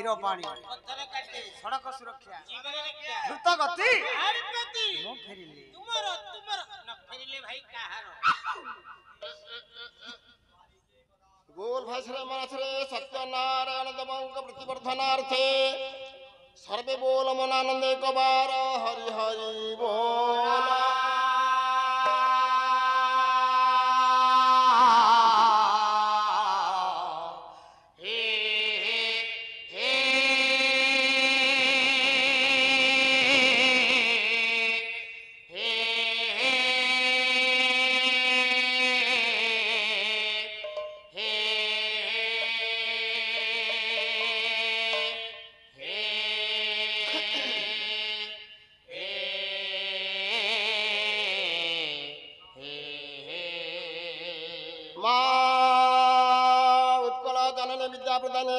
धीर पानी सड़क सुरक्षा द्रुत गति मो फेरिले तुमर न फेरिले भाई काहार बोल भाषरे मनसरे सत्यनारायण देवंक प्रतिवर्धनार्थे सर्वे बोल मनानंद एक बार हरि हरि बोल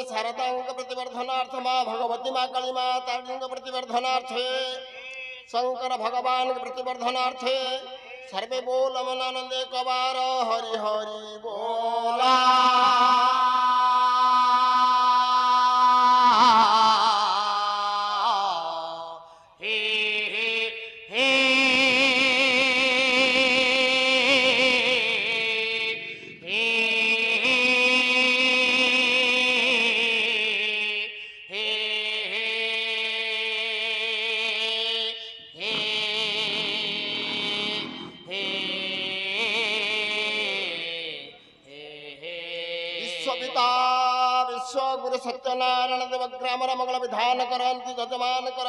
शारदांक प्रतिवर्धनार्थ माँ भगवती माँ काली माँ तारिणी प्रतिवर्धनार्थे शंकर भगवान के प्रतिवर्धनार्थे सर्वे बोल मनानंद एक बार हरि हरि बोला सत्यनारायण देव ग्राम मंगल विधान करती जजमान कर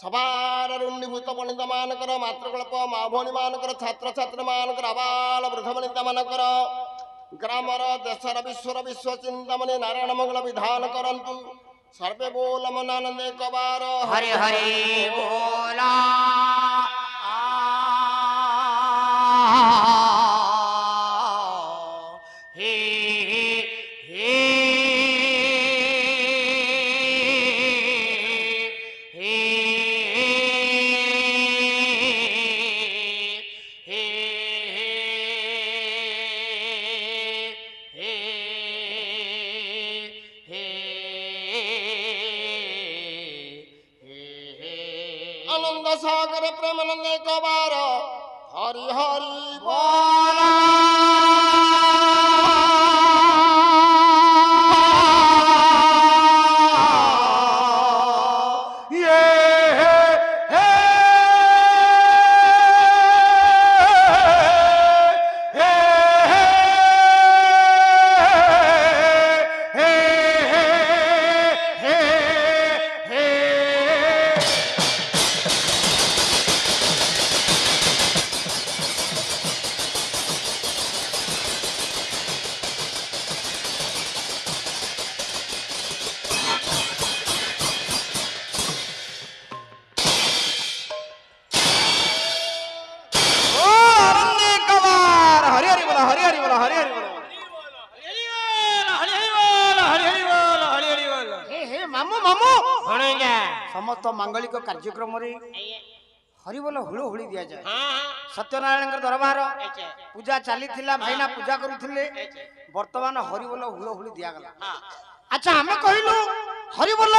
सबार रुण्डीभूत पंडित मानकर मातृकल्प माँ भौणी मानकर छात्र छात्री मानकर आबाल वृद्ध वनित मानकर ग्रामर देशर विश्वर विश्व चिंतामणि नारायण मंगल विधान करतु सर्वे बोल मनानंद एक बार हरि हरि बोला आनंद सागर प्रेमानंद एक बार हरि हरि बोला समस्त मांगलिक कार्यक्रम हरिबोल हुलो हुली दिया जाए सत्यनारायण दरबार पूजा चली भाईना पूजा करुले वर्तमान हरिबोल हुलो हुली दिया गला अच्छा हमें कहलु हरिबोल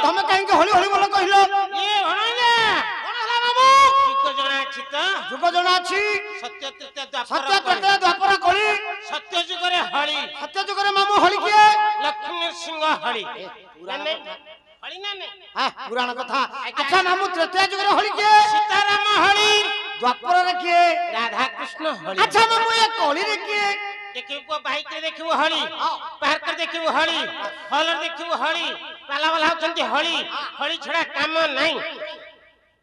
तमे कहीं होली होली बोल कहलो ये भणैया कोन हला बाबू जुग जणा छी सत्य तृतीया द्वापर कली सत्य जुगरे हळी मामू हळी के लक्ष्मी सिंह हळी हळी ना ने हां पुराण कथा अच्छा मामू तृतीया जुगरे हळी के सीताराम हळी द्वापर रे के राधा कृष्ण हळी अच्छा मामू ये कली रे के देखिबो बाइक रे देखिबो हळी बाहर कर देखिबो हळी हॉलर देखिबो हळी पाला वाला होचंती हळी हळी छडा काम नाही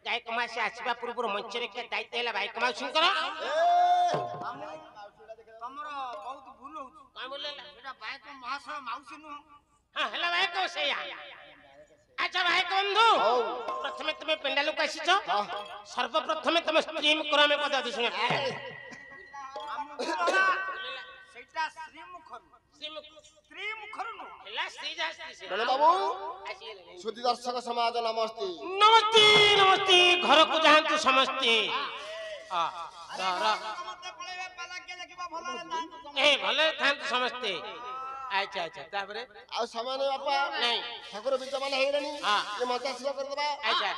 गाय कमा से आसीबा पूर्व मंच रे के दायित्व हैला भाई कमा सिंह कर तमरो बहुत भूल होउ का बोलेला एटा भाई को महाशय माउसी नु हां हैला भाई को से अच्छा भाई बंधु प्रथमे तुम पेंडाल को आसी सर्वप्रथमे तुम स्ट्रीम करा में पदा दिस बाबू सुधी दर्शक समाज नमस्ते नमस्ते नमस्ते घर को जाहंतु समस्ते ए भले थांतु समस्ते अच्छा अच्छा तापरे ଆଉ ସମୟ ନେଇ ବାପା नहीं ଠାକୁର ବିଦ୍ୟମାନ ହେଇଗଲେଣି ହଁ। ଏ ମଞ୍ଚାଶୀଳ କରିଦେବା ଆଚ୍ଛା।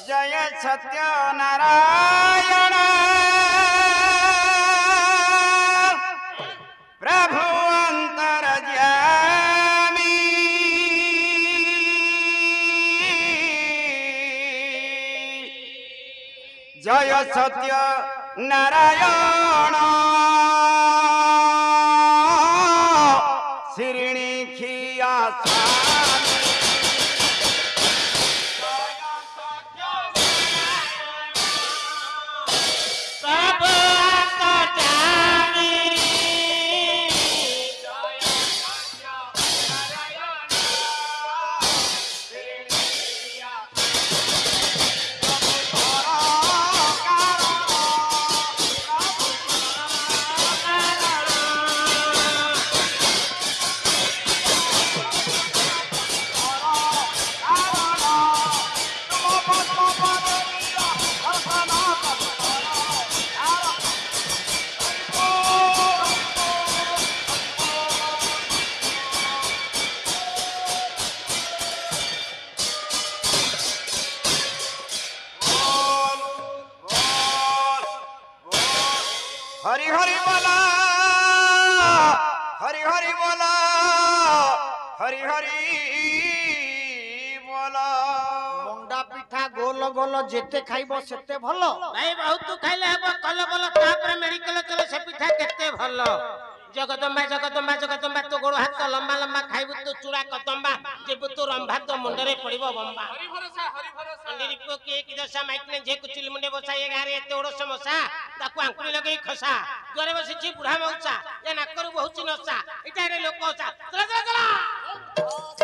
जय सत्य नारायण प्रभु अंतर्यामी जय सत्य नारायण शिरिणी खिया हरि हरि बोला हरि हरि बोला हरि हरि बोला मंडा पिठा गोल गोल जेते खाइबो सेते भलो भाई बहुत खाइले हबो कल बल तापरे मेडिकल चले से पिठा केते भलो जगदम्बा जगदम्बा जगदम्बा तो गोड़ हाथ लंबा लंबा खाइबु तो चूड़ा कदम्बा जेबु तो रंभा तो मुंडरे पड़िबो बम्बा हरि भरोसा अंडीरी को के कि दशा माइक ने जे कुचिल मुंडे बसाई गारे एते ओड़ समोसा ताकू आंकुड़ी लगई खसा द्वारे बसी छी बुढ़ा मौसा ए नाकरू बहुची नसा इटा रे लोक होसा चला चला चला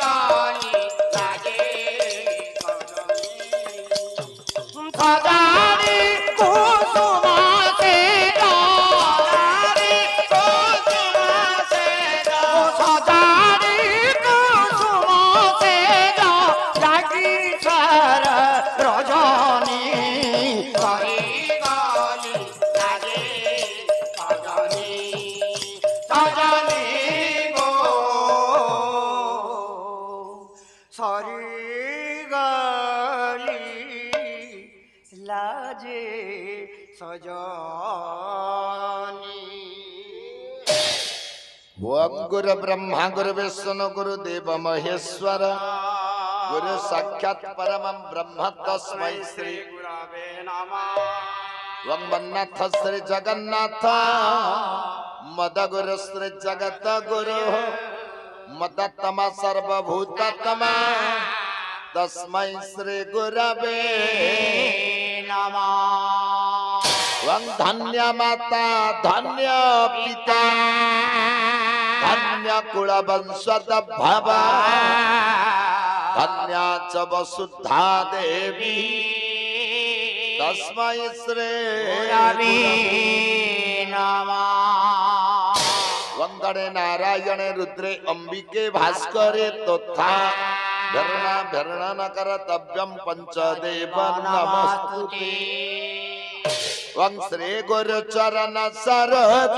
गाली लागे सजानी कुसुम से सजानी कुसुम से लागी सर रजनी हरी गाली लागे सजनी सजनी गो सरी गाली लाजे सजनी ओम गुरु ब्रह्मा गुरु विष्णु गुरु देव महेश्वर गुरु साक्षात् परम ब्रह्म तस्मै श्री गुरवे नमः ओम मन्नाथ श्री जगन्नाथ मद गुरु श्री जगत गुरु मदतमा सर्वभूततमा तस्मै श्री गुरवे नमः ओम धन्य माता धन्य पिता धन्य कुल वंशद भवा धन्या च वसुधा देवी तस्मै श्री गुरवे नमः वंदने नारायण रुद्रे अंबिके भास्करे तथा भरणा भरणा न करतव्यम पंचदेव नमस्तुते वं श्री गुरु चरण सरोज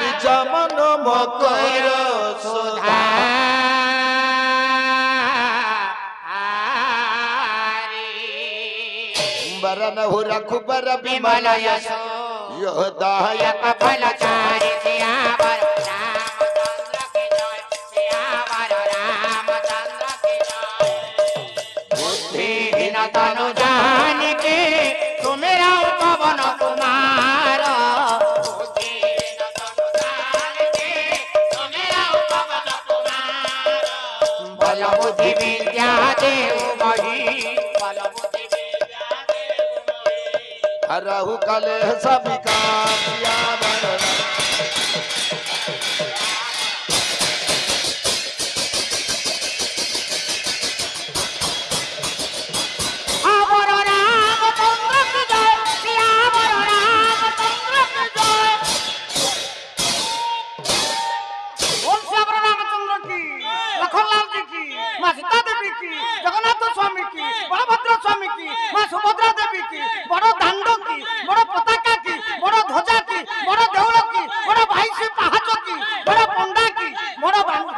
निज मन मकर सुधा वरन हो रघुबर विमल यश योदाय फल चारि सियावर रामचंद्र की जय सियावर रामचंद्र की जय बुद्धिहीन तनु जान के सुमेरा पवन कुमार बुद्धिहीन तनु जान के सुमेरा पवन कुमार बल बुद्धि विद्या देव मही बल बुद्धि विद्या देव मही हरहु कलेश विकासिया वरण आवर रामचंद्र की जय सियावर रामचंद्र की जय बोल सियावर रामचंद्र की लखनलाल जी की मां सीता देवी की जगन्नाथ स्वामी की बलभद्र स्वामी की मां सुभद्रा देवी की बड़ दांड की बड़ पताका की बड़ ध्वजा की बड़ देउल की बड़ 22 पाहाच की बड़ पंडा की बड़ बांध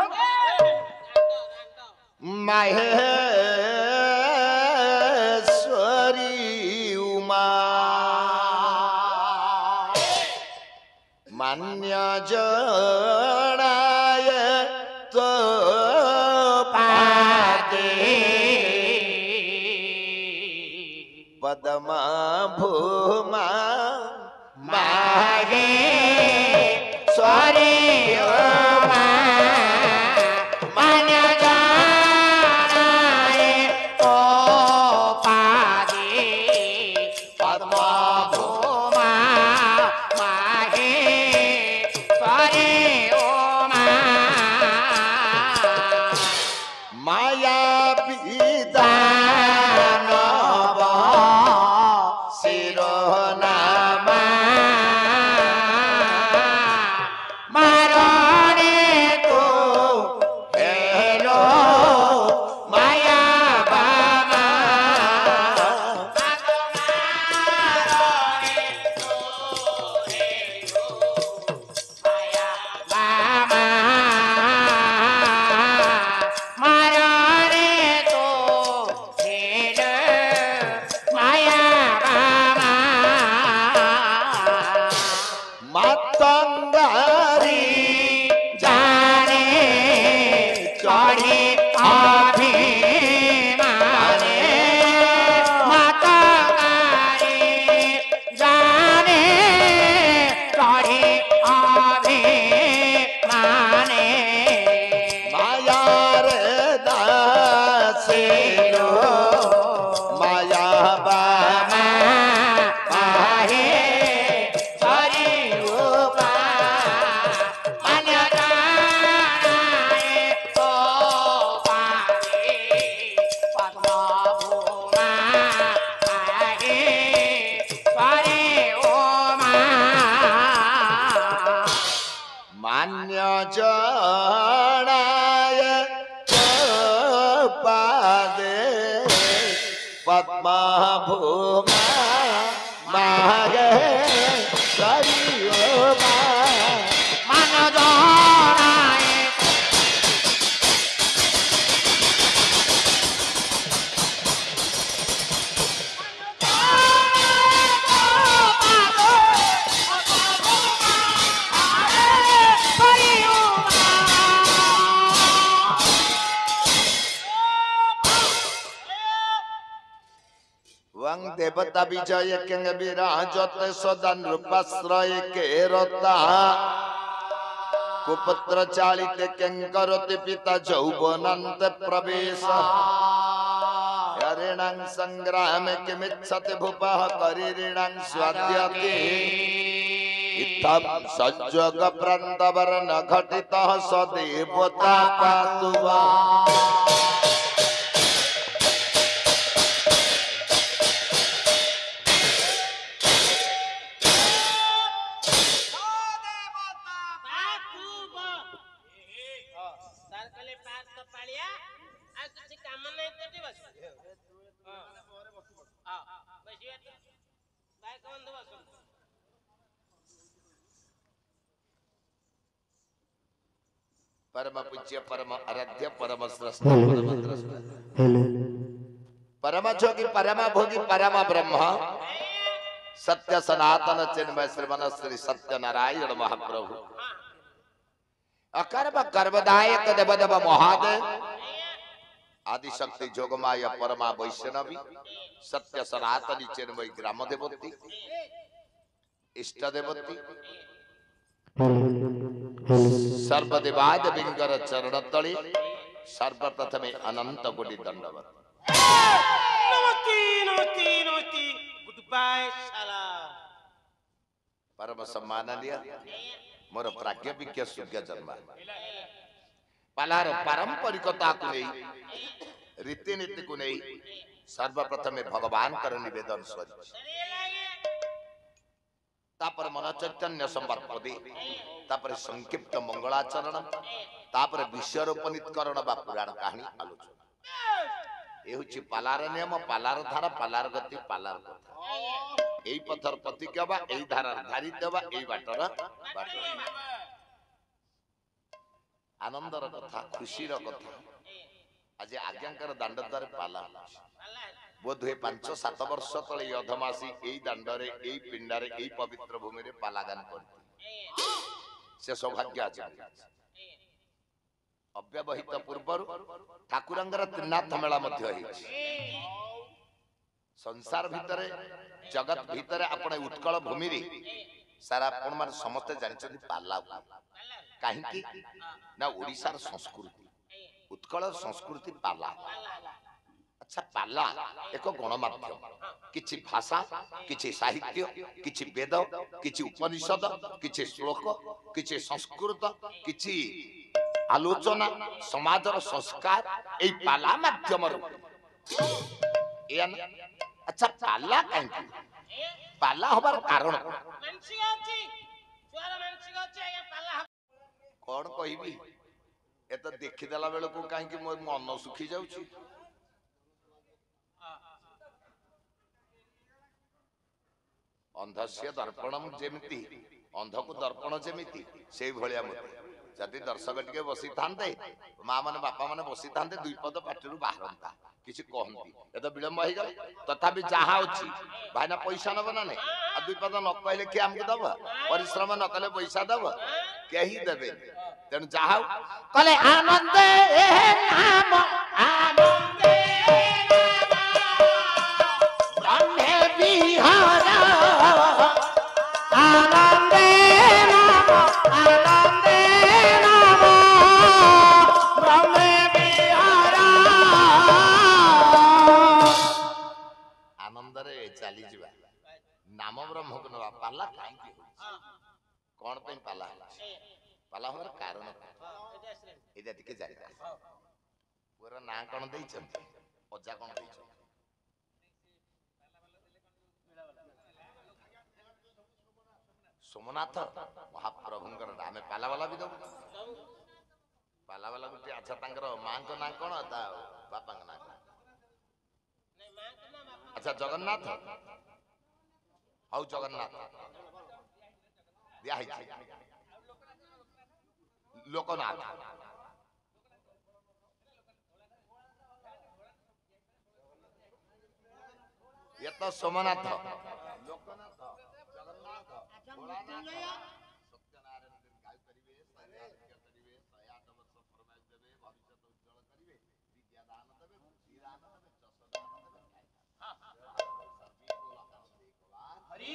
माहेश्वरी उमा मान्य जनाय तो पाते पदमा भूमा माहे स्वारी उमा मान्य जानाए तो पादे पद्मा भूमा माहे स्वारी उमा माया विदानव शिरोनामा मारणे तो हेलो माया बामा मारणे तो हेलो माया बामा मारणे तो हेलो माया बामा मातंगारी जाने चढ़े अभिमाने माता गारे जाने चढ़े अभिमाने माया रे दासेरो माया बामा माहे हरि उमा मान्य मान्य जनाय पादे पद्मा भूमा मागे करियो मान जनाए वंग देवता विजय केंग विराजत सदा नृपाश्रय केरता कुपुत्र चालित केंकरति पिता जौवनंत प्रवेश ऋणां संग्राम किमिच्छति भूपः करिऋणां स्वाद्यते इत्थं सज्जग प्रान्तवर्ण घटितः सदेवता पातु वा परम पूज्य परम आराध्य परम श्रेष्ठ परम द्रष्टा परम जोगी परम भोगी परम ब्रह्म सत्य सनातन चिन्मय श्रीमन श्री सत्य नारायण महाप्रभु अकर्म कर्मदायक देवदेव महादेव आदि शक्ति जोगमाया परमा वैष्णवी सत्य सनातनी चिन्मय ग्राम देवती इष्ट देवती सर्वदेवाद बिंगर चरण तले सर्वप्रथमे अनंत कोटि दंडवत नमस्ते नमस्ते नमस्ते गुड बाय साला परम सम्माननीय मोर प्राज्ञ विज्ञ सुज्ञ जन्म पालार पारंपरिकता को नहीं रीतिनीति को नहीं सर्वप्रथमे भगवान कर निवेदन स्वरूप तापर मन चैतन्य संवाद पदी तापर संक्षिप्त मंगलाचरण तापर विषयोपनीतकरण बा पुराण कहानी आलोचना ए होची पालार नियम पालार धारा पालार गति पालार कथा एई पथर प्रतिज्ञा बा एई धारार धारी देवा एई बाटर बाट आनंदर कथा खुशीर कथा आज आज्ञाकर दांड द्वार पाला बोध हुए 5-7 वर्ष तले अधमासी एई दांडरे एई पिंडारे एई पवित्र भूमि रे पालागान करती से सौभाग्य आज अव्यवहित पूर्वर ठाकुरंगर त्रिनाथ मेला मध्य होइछि संसार भितरे जगत भितरे आपण उत्कल भूमि रे सारा आपण मान समस्त जानिछथि पाला काहे कि ना ओडिसार संस्कृति उत्कल संस्कृति पाला अच्छा पाला एक गणमाध्यम किछि भाषा किछि साहित्य किछि वेद किछि उपनिषद किछि श्लोक किछि संस्कृत किछि आलोचना समाजर संस्कार ए पाला माध्यम अच्छा पाला काहे पाला हबार कारण कौन कहबी ए तो देखि देला बेल को काहे कि मोर मन सुखी जाउछि अंधस्य दर्पणम जेमिति अंध को दर्पण जेमिति सेई भलिया मते जदि दर्शक टिके बसी थांते मां माने बापा माने बसी थांते दुई पद पाटिरु बाहरंता किछि कहंती ए तो विलंब होई गले तथापि जाहा अछि भाईना पैसा नब ना ने आ दुई पद न कहले के हमके दब परिश्रम न कले पैसा दब केही देबे तेन जाहा कले आनंदे नाम आनंदे ब्रह्मे विहार आनंदे नाम आनंदे नाम ब्रह्मे विहार आनंद रे चली जिबा नाम ब्रह्म को नबा पाला काहे की कोन पे पाला पाला हमर कारण एदा टिके जारी पूरा ना कोन देइ छथि अजा कोन देइ छथि सोमनाथ महाप्रभुंकर आमे पाला वाला भी दबु पाला वाला गुटी अच्छा तांकर मां को ना कोन ता बापा का ना अच्छा जगन्नाथ हौ जगन्नाथ दिया है लोकनाथ ये तो सोमनाथ लोकनाथ जगन्नाथ भोलानाथ सत्यनारायण दिन गाय करिवे सैराध्य करिवे 108 वर्ष फरमाइश देबे भविष्य उज्जवल करिवे विद्या दान देबे बुद्धि दान देबे जस दान देबे सर्वी बोला हरि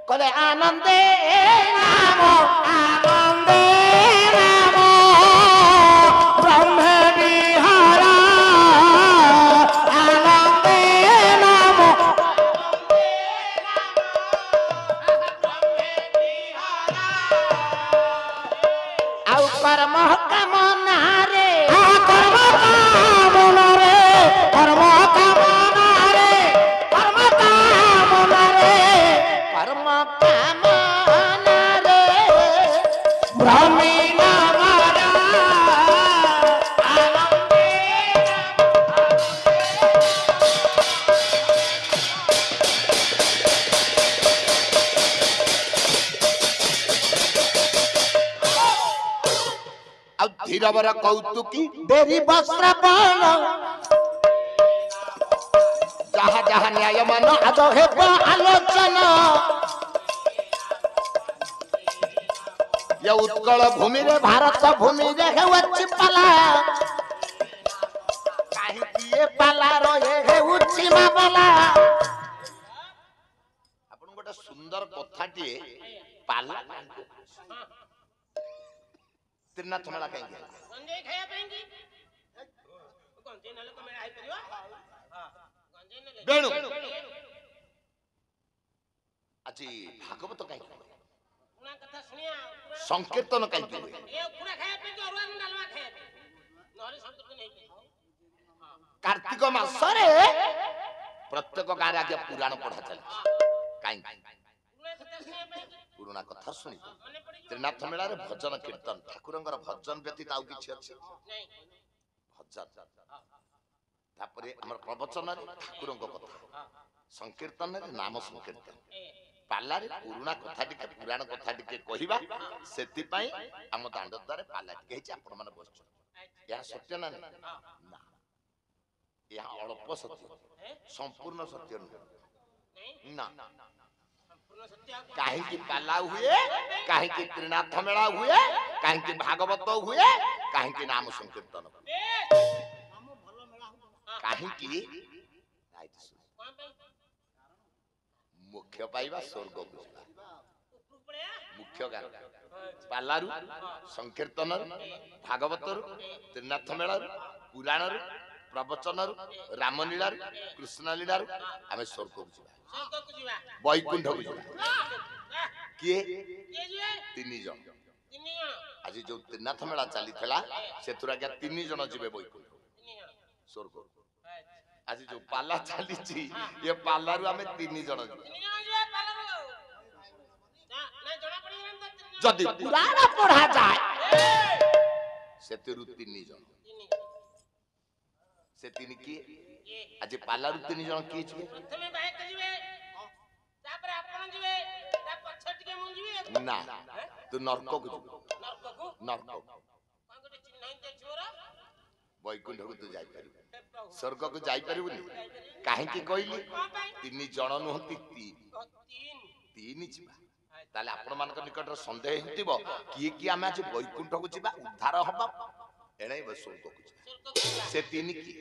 कले आनंदे नाम आनंदे नाम ब्रह्म विहारा आनंदे नाम आउ कर्म कामना रे कर्म कामना रे कर्म कामना रे कर्म कामना रे कर्म कामना रे ब्रह्मी नामारा आनंदे अब धीरवर कौतुकी देरी वस्त्र बाण जहा जहा न्याय मान आज हेब आलोचना ये उत्कल भूमि रे भारत भूमि रे हेउछि पाला काहे किए पाला रो ए हेउछि मामला आपण गोटे सुंदर कथाटिए पाला त्रिनाथ मेला कहीं गया गंजे खाया पेंगी गंजे नले को मेरा आई परियो हां गंजे नले बेणु আজি भागवत कहीं पुना कथा सुनिया संकीर्तन कहीं ए पुना खाया पेंगी अरुआ डालवा खाया नहले संकीर्तन नहीं कार्तिक मासरे प्रत्येक गाँव आगे पुराण पढ़ा चलती कहीं पुना कथा सुनिया पेंगी पुराना कथा शुणी मने पड़ी त्रिनाथ मेला रे भजन कीर्तन ठाकुरंगर भजन व्यतीत आउ किछि अछि नहीं भजन तापरे हमर प्रवचन रे ठाकुरंग कथा संकीर्तन रे नाम संकीर्तन पाला रे पुराना कथा टिके पुराण कथा टिके कहिबा सेति पई हम दांड द्वारे पाला टिके हिच आपण माने बसछ या सत्य ना ना या अल्प सत्य संपूर्ण सत्य नहीं ना संपूर्ण सत्य काहे की पाला हुए काहे की त्रिनाथ मेला हुए काहे की भागवत हुए काहे की नाम संकीर्तन हुए हम भलो मेला काहे की कोन पे मुख्य पाइबा स्वर्ग को जिबा उपरु पड़या मुख्य कारण पालारु संकीर्तन भागवत त्रिनाथ मेला पुराण प्रवचन रामलीला कृष्ण लीला आमे स्वर्ग को जिबा स्वर्ग को जीवा वैकुंठ को जिबा किए के जीवे तीन जन तिनी जण आज जो त्रिनाथ मेला चली से तीन जन जीवे वैकुंठ तिनी जण स्वर्ग आज जो पाला चली ये पालारु आमे तीन जन जीवे तिनी जण जीवे पालरो ना ना जणा पड़ी गन त तिनी जदि पुराण पढ़ा जाए सेतिरु तीन जन तिनी से तीन किए ये आज पालारु तीन जन किए छिए प्रथमे बाहे के जीवे तापर आपण जीवे ता पछ टिके मुन जीवे ना तू नरक को जीव नरक को नरक कोन गोटे चिन्ह दे छोरा वैकुंठ को तू जाई परिबु स्वर्ग को जाई परिबुनी काहे की कहली कोन पे तीन जन नहंती तीन तीन तीन जीवा ताले आपण मानक निकट संदेह हेतिबो किए कि आमे आज वैकुंठ को जीवा उद्धार हबा एनै स्वर्ग को जीवा स्वर्ग को जीवा से तीन की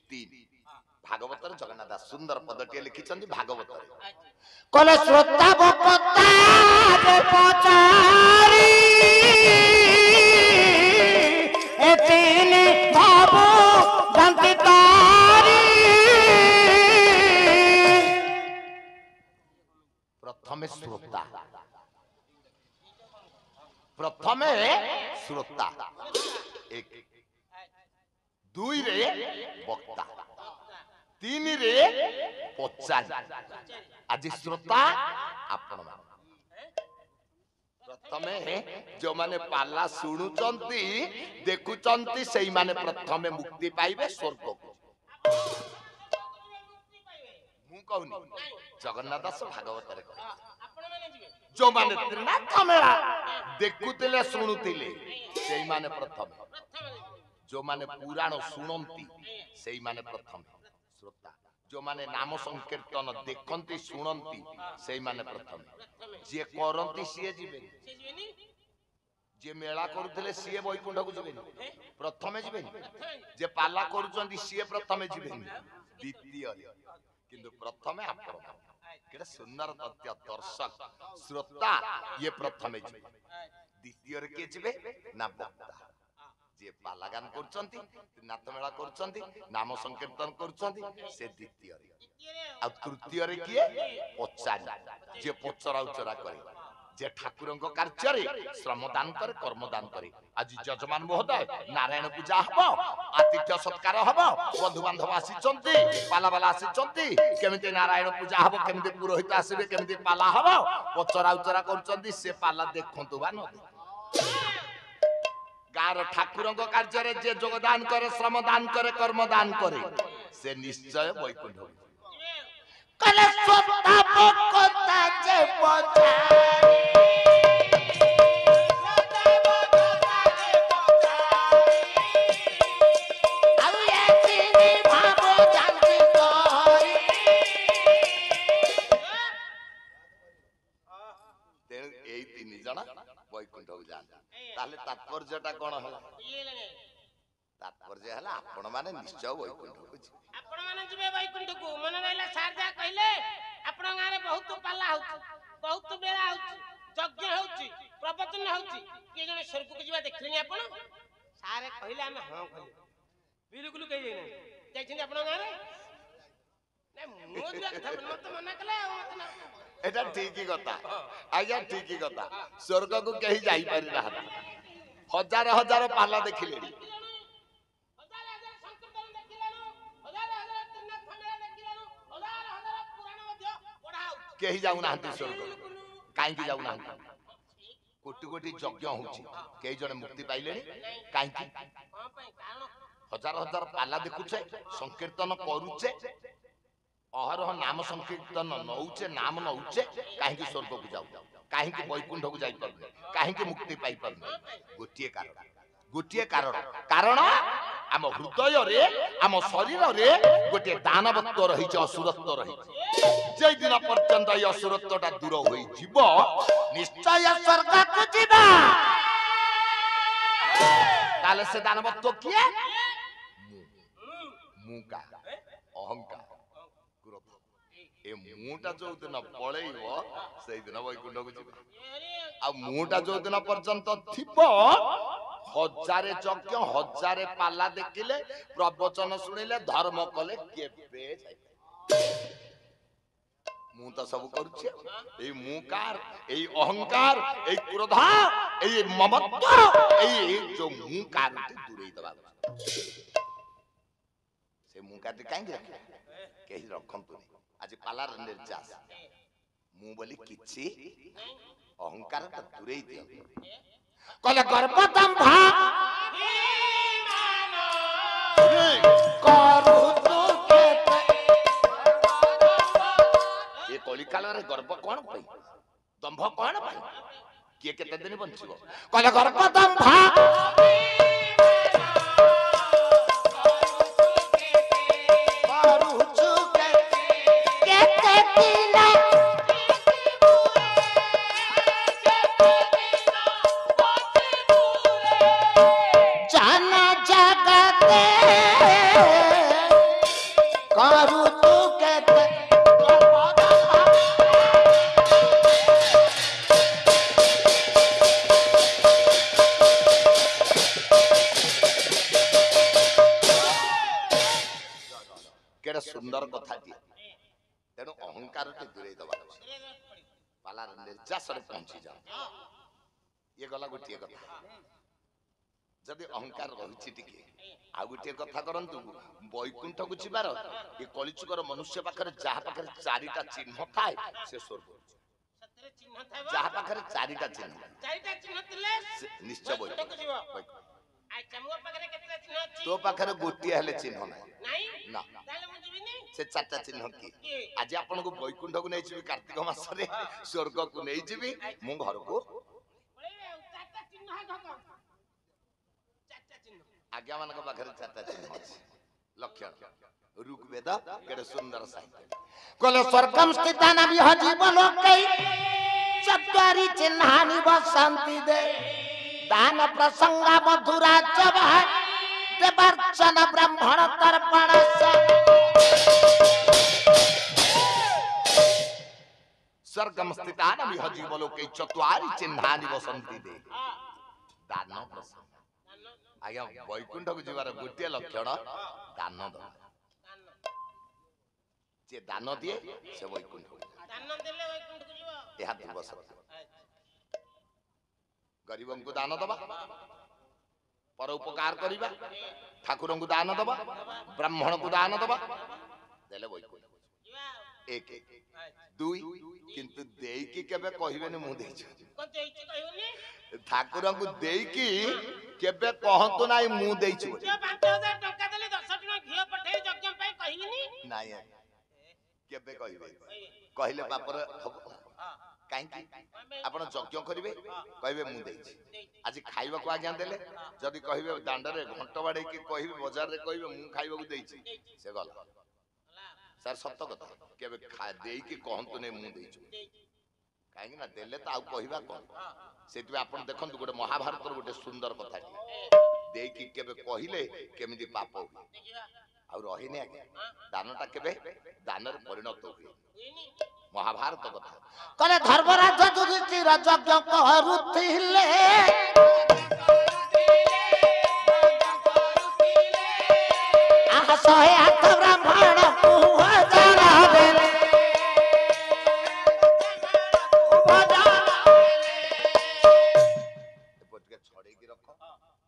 ये तीन भागवतर जगन्नाथ दास सुंदर पदटी लिखिछन्ति भागवतर कले श्रोता भक्ता जे पचारी ए तीन बाबू गंति तारी प्रथमे श्रोता प्रथमे श्रोता एक दुई रे वक्ता तीन रे पचारी आज श्रोता आपण प्रथमे जो माने पाला शुणुचंती देखुचंती सेई माने प्रथमे मुक्ति पाइबे स्वर्ग को मु कहूनी जगन्नाथ दास भागवत रे जो माने त्रिनाथ मेला देखुतिले शुणुतिले सेई माने प्रथमे जो माने पुराण शुणंती सेई माने प्रथमे श्रोता जो माने नाम संकीर्तन देखंती शुणंती सेई माने प्रथमे जे करंती सिए जिबेनी जे मेला करूथिले सिए वैकुंठ को जिबेनी प्रथमे जिबेनी जे पाला करूचंती सिए प्रथमे जिबेनी द्वितीय किंतु प्रथमे आपण केडा सुंदर तथ्य दर्शक श्रोता ये प्रथमे जिबे द्वितीय रे के जिबे ना वक्ता जे पाला गान करचंती नाथ मेला करचंती नाम संकीर्तन करचंती से द्वितीय रे आ तृतीय रे किए पचारी जे पचरा उचरा करे जे ठाकुरन को कार्य रे श्रम दान करे कर्म दान करे आज जजमान महोदय नारायण पूजा हबो आतिथ्य सत्कार हबो बंधु बांधव आसीचंती पाला वाला आसीचंती केमिते नारायण पूजा हबो केमिते पुरोहित आसीबे केमिते पाला हबो पचरा उचरा करचंती से पाला देखंतु बा न गार ठाकुरन को कार्य रे जे योगदान करे श्रम दान करे कर्म दान करे से निश्चय वैकुंठ कले श्रोता भक्ता जे पचारी वैकुंठ ताले तात्पर्यटा कोन हला तात्पर्य हला आपण माने निश्चय वैकुंठ को आपण माने जिबे वैकुंठ को मन रहला सार जा कहले आपण गारे बहुत पाला होउची बहुत बेला होउची यज्ञ होउची प्रवचन होउची के जने स्वर्ग को जिबा देखलिनी आपण सारे कहले हम हां कहले बिल्कुल कहि नै जाइछिन आपण गारे नै मो जिबा कथा मत मना कले मत ना एटा ठीक ही कथा आज्ञा ठीक ही कथा स्वर्ग को कहीं जाई पारि ना हजार हजार पाला देखिलेनी कहीं जाऊ ना स्वर्ग कहीं जाऊ ना कोटि कोटि यज्ञ होउची कई जने मुक्ति पाइले कहीं हजार हजार पाला देखुछे संकीर्तन करूचे अहरह नाम संकीर्तन नौचे नाम नौचे कहीं स्वर्ग को जाऊ कहीं वैकुंठ को जाई परने कहीं मुक्ति पाई परने गोटिए कारण कारण आम हृदय रे आम शरीर रे गोटे दानवत्व रही असुरत्व रही जे दिन पर्यंत ये असुरत्वटा दूर होई जीव निश्चय स्वर्ग को जीवा ताले से दानवत्व किए मुका अहंकार ए मुटा जो दिन पळेइबो सेई दिन वैकुंठ को जीवा आ मुटा जो दिन पर्यंत थिबो हजारे यज्ञ हजारे पाला देखिले प्रवचन सुनिले धर्म कले केबे जाय मु तो सब करूछि ए मुकार ए अहंकार ए क्रोध ए ममत्व ए जो मुकार दूरई दबा से मुकार काई रखे केही रखंतु आज पालार निर्जास मु बोली किछि अहंकार त दूरई दियो कले गर्भतम भा करू तू केते ये कलिकाल रे गर्भ कोन पई दंभ कोन पई के केते दिन बंचिबो कले गर्भतम भा ଅହଙ୍କାର ଟେ ଦୂରେଇ ଦବାର ଅଛି ପାଲାର ନିର୍ଯାସରେ ପହଞ୍ଚି ଯାଅ ଇଏ ଗଲା ଗୋଟିଏ କଥା ଯଦି ଅହଙ୍କାର ରହିଛି ଟିକେ ଆଉ ଗୋଟିଏ କଥା କରନ୍ତୁ ବୈକୁଣ୍ଠକୁ ଯିବାର ଏ କଳିଯୁଗର ମନୁଷ୍ୟ ପାଖରେ ଯାହା ପାଖରେ ଚାରିଟା ଚିହ୍ନ ଥାଏ ସେ ସ୍ୱର୍ଗ ସତରେ ଚିହ୍ନ ଥାଇବ ଯାହା ପାଖରେ ଚାରିଟା ଚିହ୍ନ ଚାରିଟା ଚିହ୍ନ ଥିଲେ ନିଶ୍ଚୟ ବୈକୁଣ୍ଠକୁ ଯିବ ଆଚ୍ଛା ମୋ ପାଖରେ କେତେଟା ଚିହ୍ନ ଅଛି ତୋ ପାଖରେ ଗୋଟିଏ ହେଲେ ଚିହ୍ନ ନାହିଁ ନାହିଁ ନା ତାହେଲେ ମୁଁ ଯିବିନି ସେ ଚାରିଟା ଚିହ୍ନ କି ଆଜି ଆପଣଙ୍କୁ ବୈକୁଣ୍ଠକୁ ନେଇଯିବି କାର୍ତ୍ତିକ ମାସରେ ସ୍ୱର୍ଗକୁ ନେଇଯିବି ମୁଁ ଘରକୁ ପଳେଇବେ ଆଉ ଚାରିଟା ଚିହ୍ନ ହବ ଚାରିଟା ଚିହ୍ନ ଆଜ୍ଞା ମାନଙ୍କ ପାଖରେ ଚାରିଟା ଚିହ୍ନ ଅଛି ଲକ୍ଷଣ ଋଗ୍ବେଦ କେଡେ ସୁନ୍ଦର ସାହିତ୍ୟ କହିଲେ ସ୍ୱର୍ଗମ୍ ସ୍ଥିତାନ ବିହଜିବ ଲୋକୈ ଚତ୍ୱାରି ଚିହ୍ନାନି ବସନ୍ତି ଦେ ଦାନ ପ୍ରସଙ୍ଗ ମଧୁରା ଚବା ଦେବାର୍ଚନ ବ୍ରାହ୍ମଣ ତର୍ପଣ ସ୍ୱର୍ଗମ୍ ସ୍ଥିତାନ ବିହଜିବ ଲୋକେ ଚତ୍ୱାରି ଚିହ୍ନାନି ବସନ୍ତି ଦେ ଦାନ ପ୍ରସଙ୍ଗ ଆଜ୍ଞା ବୈକୁଣ୍ଠକୁ ଯିବାର ଗୋଟିଏ ଲକ୍ଷଣ ଦାନ ଦବା ଯିଏ ଦାନ ଦିଏ ସେ ବୈକୁଣ୍ଠକୁ ଦାନ ଦେଲେ ବୈକୁଣ୍ଠକୁ ଯିବ ଏହା ଧ୍ରୁବ ସତ୍ୟ ଗରିବଙ୍କୁ ଦାନ ଦବା ପର ଉପକାର କରିବା ଠାକୁରଙ୍କୁ ଦାନ ଦବା ବ୍ରାହ୍ମଣକୁ ଦାନ ଦବା ଦେଲେ ବୈକୁଣ୍ଠ ଯିବା ଏକ ଦୁଇ କିନ୍ତୁ ଦେଇକି କେବେ କହିବେନି ମୁଁ ଦେଇଛି କଣ ଦେଇଛି କହିବୁନି ଠାକୁରଙ୍କୁ ଦେଇକି କେବେ କହନ୍ତୁ ନାହିଁ ମୁଁ ଦେଇଛି ବୋଲି ଯୋ 5000 ଟଙ୍କା ଦେଲି 10 ଟଙ୍କା ଘିଅ ପଠେଇ ଯଜ୍ଞ ପାଇଁ କହିବିନି ନାଇଁ କେବେ କହିବେ କହିଲେ ପାପରେ ହବ କାହିଁକି ଆପଣ ଯଜ୍ଞ କରିବେ କହିବେ ମୁଁ ଦେଇଛି ଆଜି ଖାଇବାକୁ ଆଜ୍ଞା ଦେଲେ ଯଦି କହିବେ ଦାଣ୍ଡରେ ଘଣ୍ଟ ବାଡେଇକି କହିବେ ବଜାରରେ କହିବେ ମୁଁ ଖାଇବାକୁ ଦେଇଛି ସେ ଗଲା ସାର୍ ସତ କଥା କେବେ ଦେଇକି କହନ୍ତୁନି ମୁଁ ଦେଇଛି କାହିଁକି ନା ଦେଲେ ତ ଆଉ କହିବା କଣ ସେଥିପାଇଁ ଆପଣ ଦେଖନ୍ତୁ ଗୋଟେ ମହାଭାରତର ଗୋଟେ ସୁନ୍ଦର କଥା ଦେଇକି କେବେ କହିଲେ କେମିତି ପାପ ହୁଏ ଆଉ ରହିନି ଆଜ୍ଞା ଦାନଟା କେବେ ଦାନରେ ପରିଣତ ହୁଏ ମହାଭାରତ କଥା କହିଲେ ଧର୍ମରାଜ ଯୁଧିଷ୍ଠିର ଯଜ୍ଞ କରୁଥିଲେ ଆହା 108 ବ୍ରାହ୍ମଣ ଭୋଜନ ଦେଲେ ଟିକେ ଛଡେଇକି ରଖ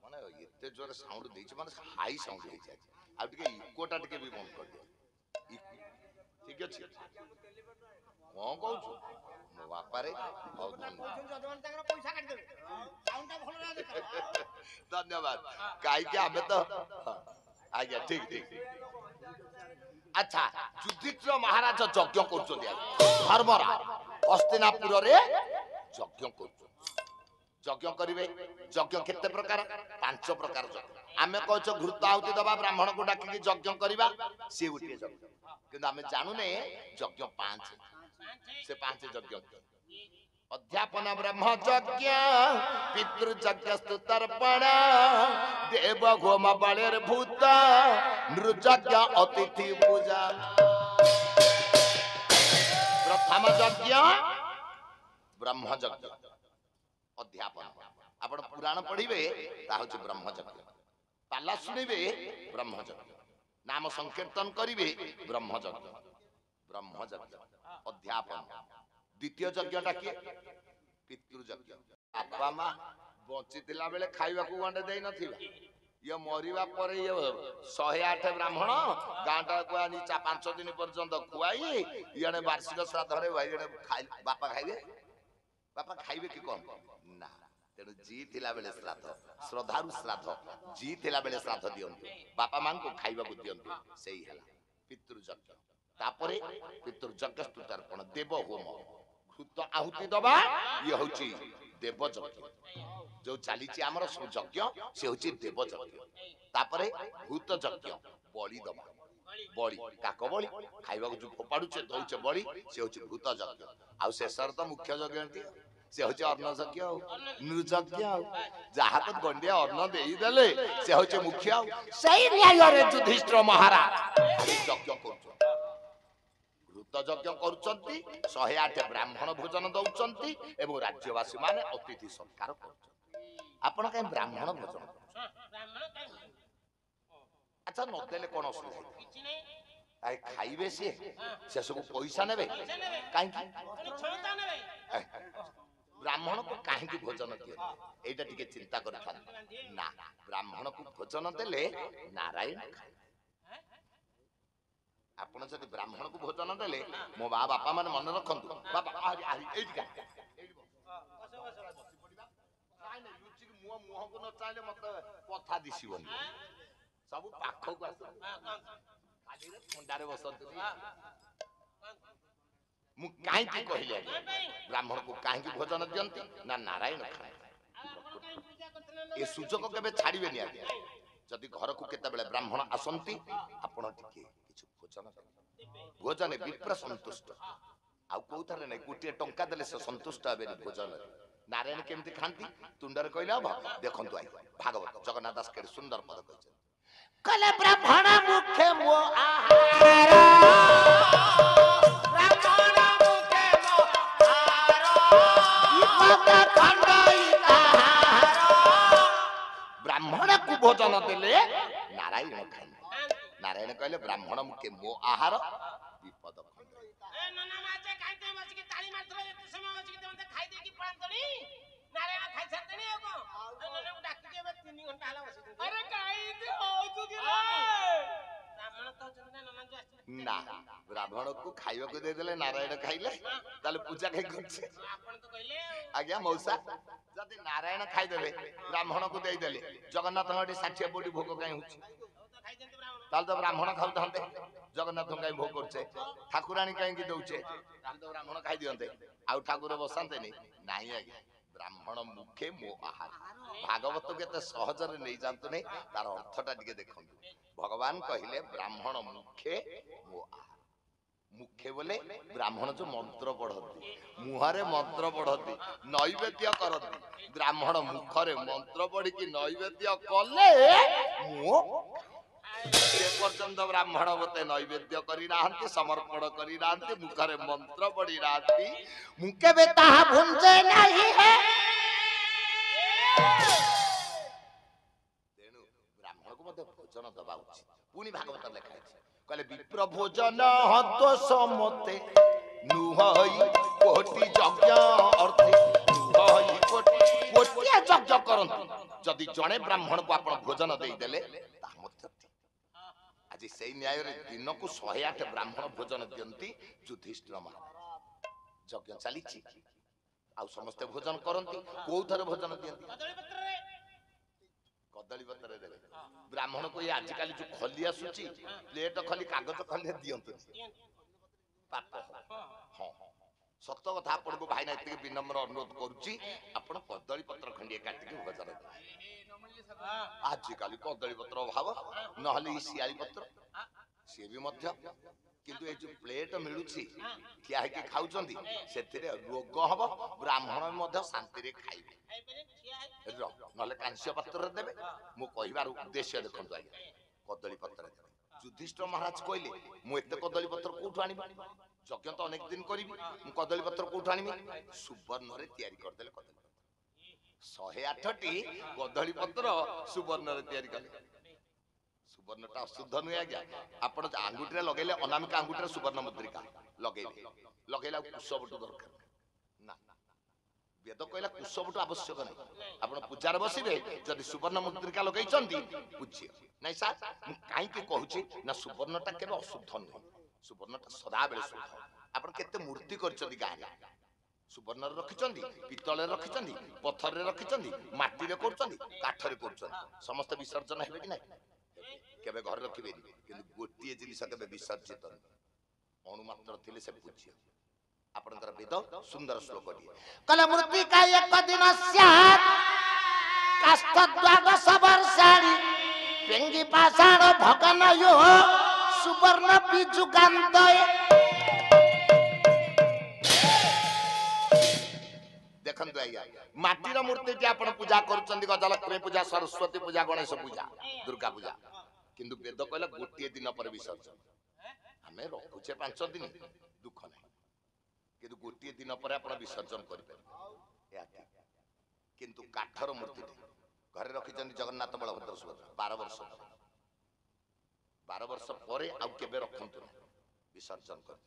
ମାନେ ଏତେ ଜୋରେ ସାଉଣ୍ଡ ଦେଇଛି ମାନେ ହାଇ ସାଉଣ୍ଡ ହେଇଛି ଆଉ ଟିକେ ଇକୋଟା ଟିକେ ବି ବନ୍ଦ କରିଦିଅ ଠିକ ଅଛି କଣ କହୁଛୁ ମୋ ବାପାରେ ବହୁତ ଧନ୍ୟବାଦ କାହିଁକି ଆମେ ତ ଆଜ୍ଞା ଠିକ ଠିକ ଆଚ୍ଛା ଯୁଧିଷ୍ଠିର ମହାରାଜ ଯଜ୍ଞ କରୁଛନ୍ତି ଧର୍ମରାଜ ହସ୍ତିନାପୁରରେ ଯଜ୍ଞ କରୁଛନ୍ତି ଯଜ୍ଞ କରିବେ ଯଜ୍ଞ କେତେ ପ୍ରକାର 5 ପ୍ରକାର ଯଜ୍ଞ ଆମେ କହୁଛୁ ଘୃତ ଆହୁତି ଦବା ବ୍ରାହ୍ମଣକୁ ଡାକିକି ଯଜ୍ଞ କରିବା ସିଏ ଗୋଟିଏ ଯଜ୍ଞ କିନ୍ତୁ ଆମେ ଜାଣୁନେ ଯଜ୍ଞ 5 ସେ 5 ଯଜ୍ଞ ଅଧ୍ୟାପନ ବ୍ରହ୍ମ ଯଜ୍ଞ ପିତୃ ଯଜ୍ଞ ସ୍ତୁତର୍ପଣ ଦେବ ହୋମ ବଳେର ଭୂତ ନୃଯଜ୍ଞ ଅତିଥି ପୂଜା ପ୍ରଥମ ଯଜ୍ଞ ବ୍ରହ୍ମ ଯଜ୍ଞ ଅଧ୍ୟାପନ ଆପଣ ପୁରାଣ ପଢିବେ ତା ହଉଛି ବ୍ରହ୍ମଯଜ୍ଞ ପାଲା ଶୁଣିବେ ବ୍ରହ୍ମଯଜ୍ଞ ନାମ ସଂକୀର୍ତ୍ତନ କରିବେ ବ୍ରହ୍ମଯଜ୍ଞ ଅଧ୍ୟାପନ ଦ୍ୱିତୀୟ ଯଜ୍ଞଟା କିଏ ପିତୃଯଜ୍ଞ ବାପା ମା ବଞ୍ଚିଥିଲା ବେଳେ ଖାଇବାକୁ ଗଣ୍ଡେ ଦେଇ ନଥିବା ଇଏ ମରିବା ପରେ ଇଏ 108 ବ୍ରାହ୍ମଣ ଗାଁଟାକୁ ଆଣି 5 ଦିନ ପର୍ଯ୍ୟନ୍ତ ଖୁଆଇ ଇଏ ବାର୍ଷିକ ଶ୍ରାଦ୍ଧରେ ବାପା ଖାଇବେ କି କଣ ନା ତେଣୁ ଜି ଥିଲା ବେଳେ ଶ୍ରାଦ୍ଧ ଶ୍ରଦ୍ଧାରୁ ଶ୍ରାଦ୍ଧ ଜି ଥିଲା ବେଳେ ଶ୍ରାଦ୍ଧ ଦିଅନ୍ତୁ ବାପା ମାଙ୍କୁ ଖାଇବାକୁ ଦିଅନ୍ତୁ ସେଇ ହେଲା ପିତୃଯଜ୍ଞ ତାପରେ ପିତୃଯଜ୍ଞ ସ୍ତୁତର୍ପଣ ଦେବ ହୋମ ଘୃତ ଆହୁତି ଦବା ଇଏ ହଉଛି ଦେବଯଜ୍ଞ ଯୋଉ ଚାଲିଛି ଆମର ସବୁ ଯଜ୍ଞ ସେ ହଉଛି ଦେବଯଜ୍ଞ ତାପରେ ଭୂତ ଯଜ୍ଞ ବଳି ଦବା ବଳି କାକ ବଳି ଖାଇବାକୁ ଯୋଉ ଫୋପାଡୁଛେ ଦଉଛେ ବଳି ସେ ହଉଛି ଭୂତ ଯଜ୍ଞ ଆଉ ଶେଷରେ ତ ମୁଖ୍ୟ ଯଜ୍ଞ ସେ ହଉଛି ଅନ୍ନ ଯଜ୍ଞ ଆଉ ନୃଯଜ୍ଞ ଆଉ ଯାହାକୁ ଗଣ୍ଡିଆ ଅନ୍ନ ଦେଇଦେଲେ ସେ ହଉଛି ମୁଖ୍ୟ ଆଉ ସେଇ ନ୍ୟାୟରେ ଯୁଧିଷ୍ଠିର ମହାରାଜ ଯଜ୍ଞ କରୁଛନ୍ତି ଘୃତ ଯଜ୍ଞ କରୁଛନ୍ତି 108 ବ୍ରାହ୍ମଣ ଭୋଜନ ଦଉଛନ୍ତି ଏବଂ ରାଜ୍ୟବାସୀ ମାନେ ଅତିଥି ସତ୍କାର କରୁଛନ୍ତି ଆପଣ କାହିଁ ବ୍ରାହ୍ମଣ ଭୋଜନ ବ୍ରାହ୍ମଣ କାଇଁ ଆଚ୍ଛା ନଦେଲେ କଣ ଅସୁବିଧା କିଛି ନାହିଁ आए खाइबे से सब पैसा नेबे काहे क्षमता नेबे ब्राह्मण को काहे भोजन दिए एटा टिके चिंता करथा ना ब्राह्मण को भोजन देले नारायण आपण जदि ब्राह्मण को भोजन देले मो बापा माने मन रखंतु बापा एटिका मुह मुह को न चाहे मत कथा दिसिबनी सब पाख को आस खाली रे ठंडारे बसत मु काहे की कहले ब्राह्मण को काहे भोजन दियंती ना नारायण खाए ए सुजोग केबे छाड़िबे नि आगे जदि घर को केते बेले ब्राह्मण आसंती आपण टिके किछु भोजन भोजन विप्र संतुष्ट आ को थरे नै गुटिए टंका देले से संतुष्ट हेबे भोजन नारायण केमती खांती तुंडर कहले अब देखंतु आई भागवत जगन्नाथ दास के सुंदर पद कहछन कले ब्राह्मण मुखे मो आहार ब्राह्मण मुखे मो आहार विपद खंडई आहार ब्राह्मण को भोजन देले नारायण खाए नारायण कहले ब्राह्मण मुखे मो आहार विपद खंडई ए नना माचे खाइते बस के ताली मारथले एते समय बस के मते खाइ दे की पड़तनी नारायण खाइ छतनी हो को नना को डाकी के 3 घंटा हला बस अरे काई दे हो तू के ब्राह्मण तो चंदन नना जो आसी ना ब्राह्मण को खाइबा को दे देले नारायण खाइले ताले पूजा खाइ करछे आपण तो कहले आज्ञा मौसा जदि नारायण खाइ देबे ब्राह्मण को देई देले जगन्नाथ हटी 60 बोडी भोग काई होछि तो खाइ देते ब्राह्मण ताल तो ब्राह्मण खाउ दहंते जगन्नाथ काई भोग करछे ठाकुरानी काई की दउछे ताल तो ब्राह्मण खाइ दियंते आउ ठाकुर बसंते नाही आज्ञा ब्राह्मण मुखे मो आहार भागवत केते सहज रे नै जानतो नै तार अर्थटा टिके देखंतु भगवान कहिले ब्राह्मण मुखे मो आहार मुखे बोले ब्राह्मण जो मंत्र पढ़ती मुहारे मंत्र पढ़ती नैवेद्य करती ब्राह्मण मुखरे मंत्र पढ़ी कि नैवेद्य कले मो से पर्यंत ब्राह्मण मते नैवेद्य करी नाहंती समर्पण करी नाहंती मुखरे मंत्र पढ़ी नाहंती मुके बे ताहा भुंजे नहीं है तेनु ब्राह्मण को मते भोजन दबा उचित पुनी भागवत लेखा है कहले विप्र भोजन हतोष मते नुहई कोटि यज्ञ अर्थी नुहई कोटि यज्ञ करंतु जदि जणे ब्राह्मण को आपण भोजन देई देले ता मते आज सेई न्याय रे दिन को 108 ब्राह्मण भोजन दियंती युधिष्ठिर महाराज यज्ञ चलीछि आ समस्त भोजन करंती को थरे भोजन दियंती कदली पत्र देबे ब्राह्मण को ये आज काली जो खली आसुची प्लेट खली कागज खली दियंती पाप हां सत्य कथा आपण को भाई ना इतके विनम्र अनुरोध करूची आपण कदली पत्र खंडिए काटी के भोजन आज काली कदली पत्र अभाव नहले सियाली पत्र से भी मध्य किंतु ए जो प्लेट मिलुची ठिया है खाउचंदी सेथिरे रोग हबो ब्राह्मण मध्य शांति रे खाइबे नहले कांस्य पत्र देबे मो कहिबार उद्देश्य देखंतु आज्ञा कदली पत्र देबे युधिष्ठिर महाराज कहले मु एते कदली पत्र कोठु आनिबी यज्ञ तो अनेक दिन करिबी मु कदली पत्र कोठु आनिबी सुवर्ण रे तयारी कर देले कदली पत्र 108 टी कदली पत्र सुवर्ण रे तयारी कले सुवर्णटा शुद्ध नुहे आज्ञा आपण आंगुठी लगेले अनामिका आंगुठी सुवर्ण मुद्रिका लगेला कुशबटू दरकार ना वेद कहला कुशबटू आवश्यक नहीं आपण पूजार बसिबे जदि सुवर्ण मुद्रिका लगै चंदी पूज्य नै सा मु काई के कहूची ना सुवर्णटा केबे अशुद्ध नहीं सुवर्णटा सदा बेले शुद्ध आपण केते मूर्ति करचंदी गाया सुवर्ण रे रखिचंदी पितल रे रखिचंदी पत्थर रे रखिचंदी माटी रे करचंदी काठ रे करचंदी समस्त विसर्जन हेबे कि नहीं केबे घर रखिबे किंतु गोटिए जिनिस केबे विसर्जित अणु मात्र थिले से पूज्य आपनकर वेद सुंदर श्लोक दिए कल मूर्ति का एक दिन स्यात् काष्ठ द्वादश वर्षाणि पेंगी पाषाण भगन यो सुवर्ण बीजुगान्तय देखंतु आया माटीर मूर्ति जे आपण पूजा करचंदी गजलक्ष्मी पूजा सरस्वती पूजा गणेश पूजा दुर्गा पूजा किंतु वेद कहला गोटिए दिन पर विसर्जन हमें रखुचे 5 दिन दुख नहीं किंतु गोटिए दिन पर आपण विसर्जन करि पारे किंतु काठर मूर्ति घरे रखिचंदी जगन्नाथ बलभद्र सुभद्रा 12 वर्ष 12 वर्ष पर आउ केबे रखंतु विसर्जन कर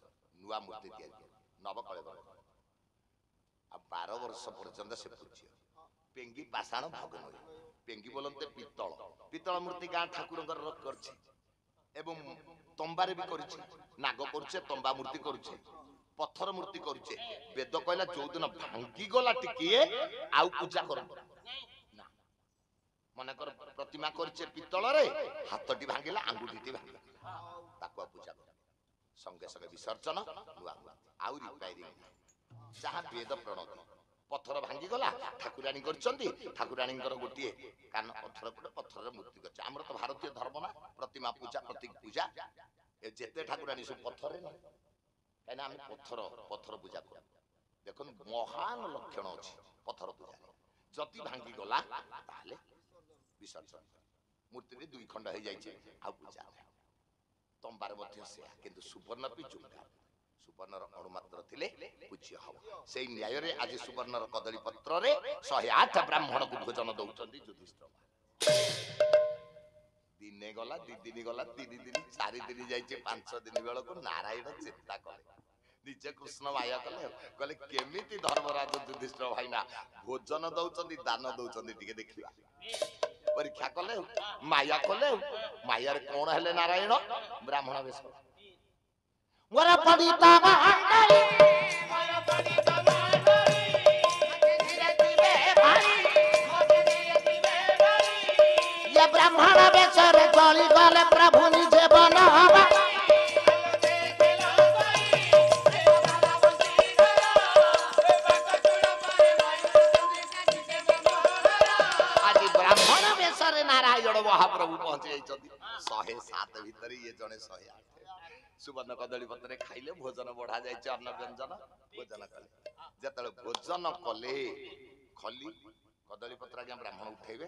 नुआ मूर्ति तैयारी नवकलेवर आ 12 वर्ष पर्यंत से पूज्य पेंगी पाषाण भोग नय पेंगी बोलते पितल पितल मूर्ति गाँ ठाकुर करछि एवं तंबारे भी करछि नाग करछे तंबा मूर्ति करछे पत्थर मूर्ति करछे वेद कहला जो दिन भांगी गला टिकिए आउ पूजा कर ना मन कर प्रतिमा करछे पितल रे हाथटी भांगिला आंगुठी भांगिला ताको पूजा कर संगे संगे विसर्जन नुआ आउ रिपेयरिंग जहाँ वेद प्रणति पत्थर भांगी गला ठाकुराणी करछंती ठाकुराणी गोटे कान पत्थर मूर्ति करछे हमर तो भारतीय धर्म ना प्रतिमा पूजा प्रतीक पूजा ए जेते ठाकुराणी सब पत्थर रे ना काना हम पत्थर पूजा कर देखन महान लक्षण अछि पत्थर पूजा जति भांगी गला ताले विसर्जन मूर्ति रे दुई खंड हो जाइछे आ पूजा तंबार मध्य से किंतु सुवर्ण पि जुंगा सुवर्णर अणुमात्र थिले पूज्य हव सेई न्याय रे आज सुवर्णर कदली पत्र रे 108 ब्राह्मण को भोजन दउचंदी युधिष्ठिर दिने गला दि दिन गला 3 दिन 4 दिन जाइछे 5 दिन बेल को नारायण चिंता करे निजे कृष्ण माया कले कले केमिति धर्मराज युधिष्ठिर भाईना भोजन दउचंदी दान दउचंदी टिके देखिबा परीक्षा कले माया कले माया रे कोन हेले नारायण ब्राह्मण वेश मोरा पडिता मंडली मोरा पडिता मंडली धीरे धीरे भारी धीरे धीरे भारी ये ब्राह्मण बेचर चली गले प्रभु निजे बनवा आज ब्राह्मण बेचर नारायण महाप्रभु पहुंचे 107 भीतर ये जने 108 सुवर्ण कदली पत्र खाइले भोजन बढ़ा जाइए अन्न व्यंजन भोजन कले जतले भोजन कले खली कदली पत्र आज्ञा ब्राह्मण उठेबे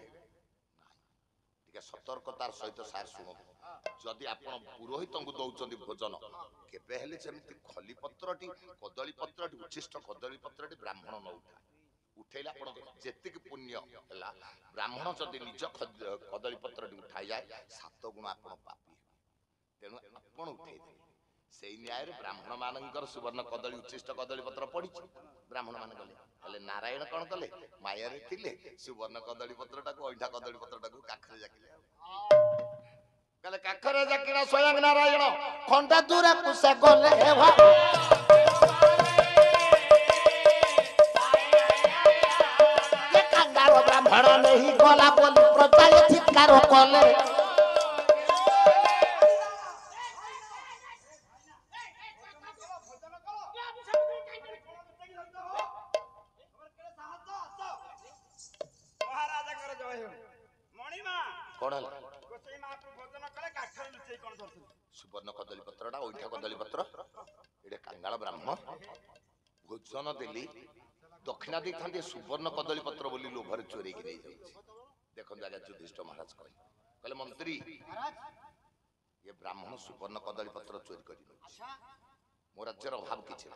टिके सतर्कतार सहित सार सुनो जदि आपण पुरोहित को दउचंदी भोजन केबे हेले जेमिति खली पत्रटी कदली पत्रटी उच्छिष्ट कदली पत्रटी ब्राह्मण न उठा उठेला आपण जेतिक पुण्य हला ब्राह्मण जदि निज कदली पत्रटी उठाई जाए 7 गुण आपण पापी तेणु आपण उठेई से न्याय ब्राह्मण मानकर सुवर्ण कदली उच्छिष्ट कदली पत्र पड़ी ब्राह्मण मान गले हेले नारायण कौन कले माया रे थिले सुवर्ण कदली पत्रटा को ओइठा कदली पत्रटा को काखरे जाकिले कले काखरे जाकिना स्वयं नारायण खंडा दूर कुसे गले हेवा ये कंगारो ब्राह्मण नहीं गला बोली प्रजा चित्कार कले सुवर्ण कदली पत्रटा ओइठा कदली पत्र एडे कांगाल ब्राह्मण भोजन देली दक्षिणा दी थांदे सुवर्ण कदली पत्र बोली लोभर चोरी के नहीं जाउछि देखन जागा युधिष्ठिर महाराज कहले मंत्री ये ब्राह्मण सुवर्ण कदली पत्र चोरी करि अच्छा मो राज्यर अभाव किछि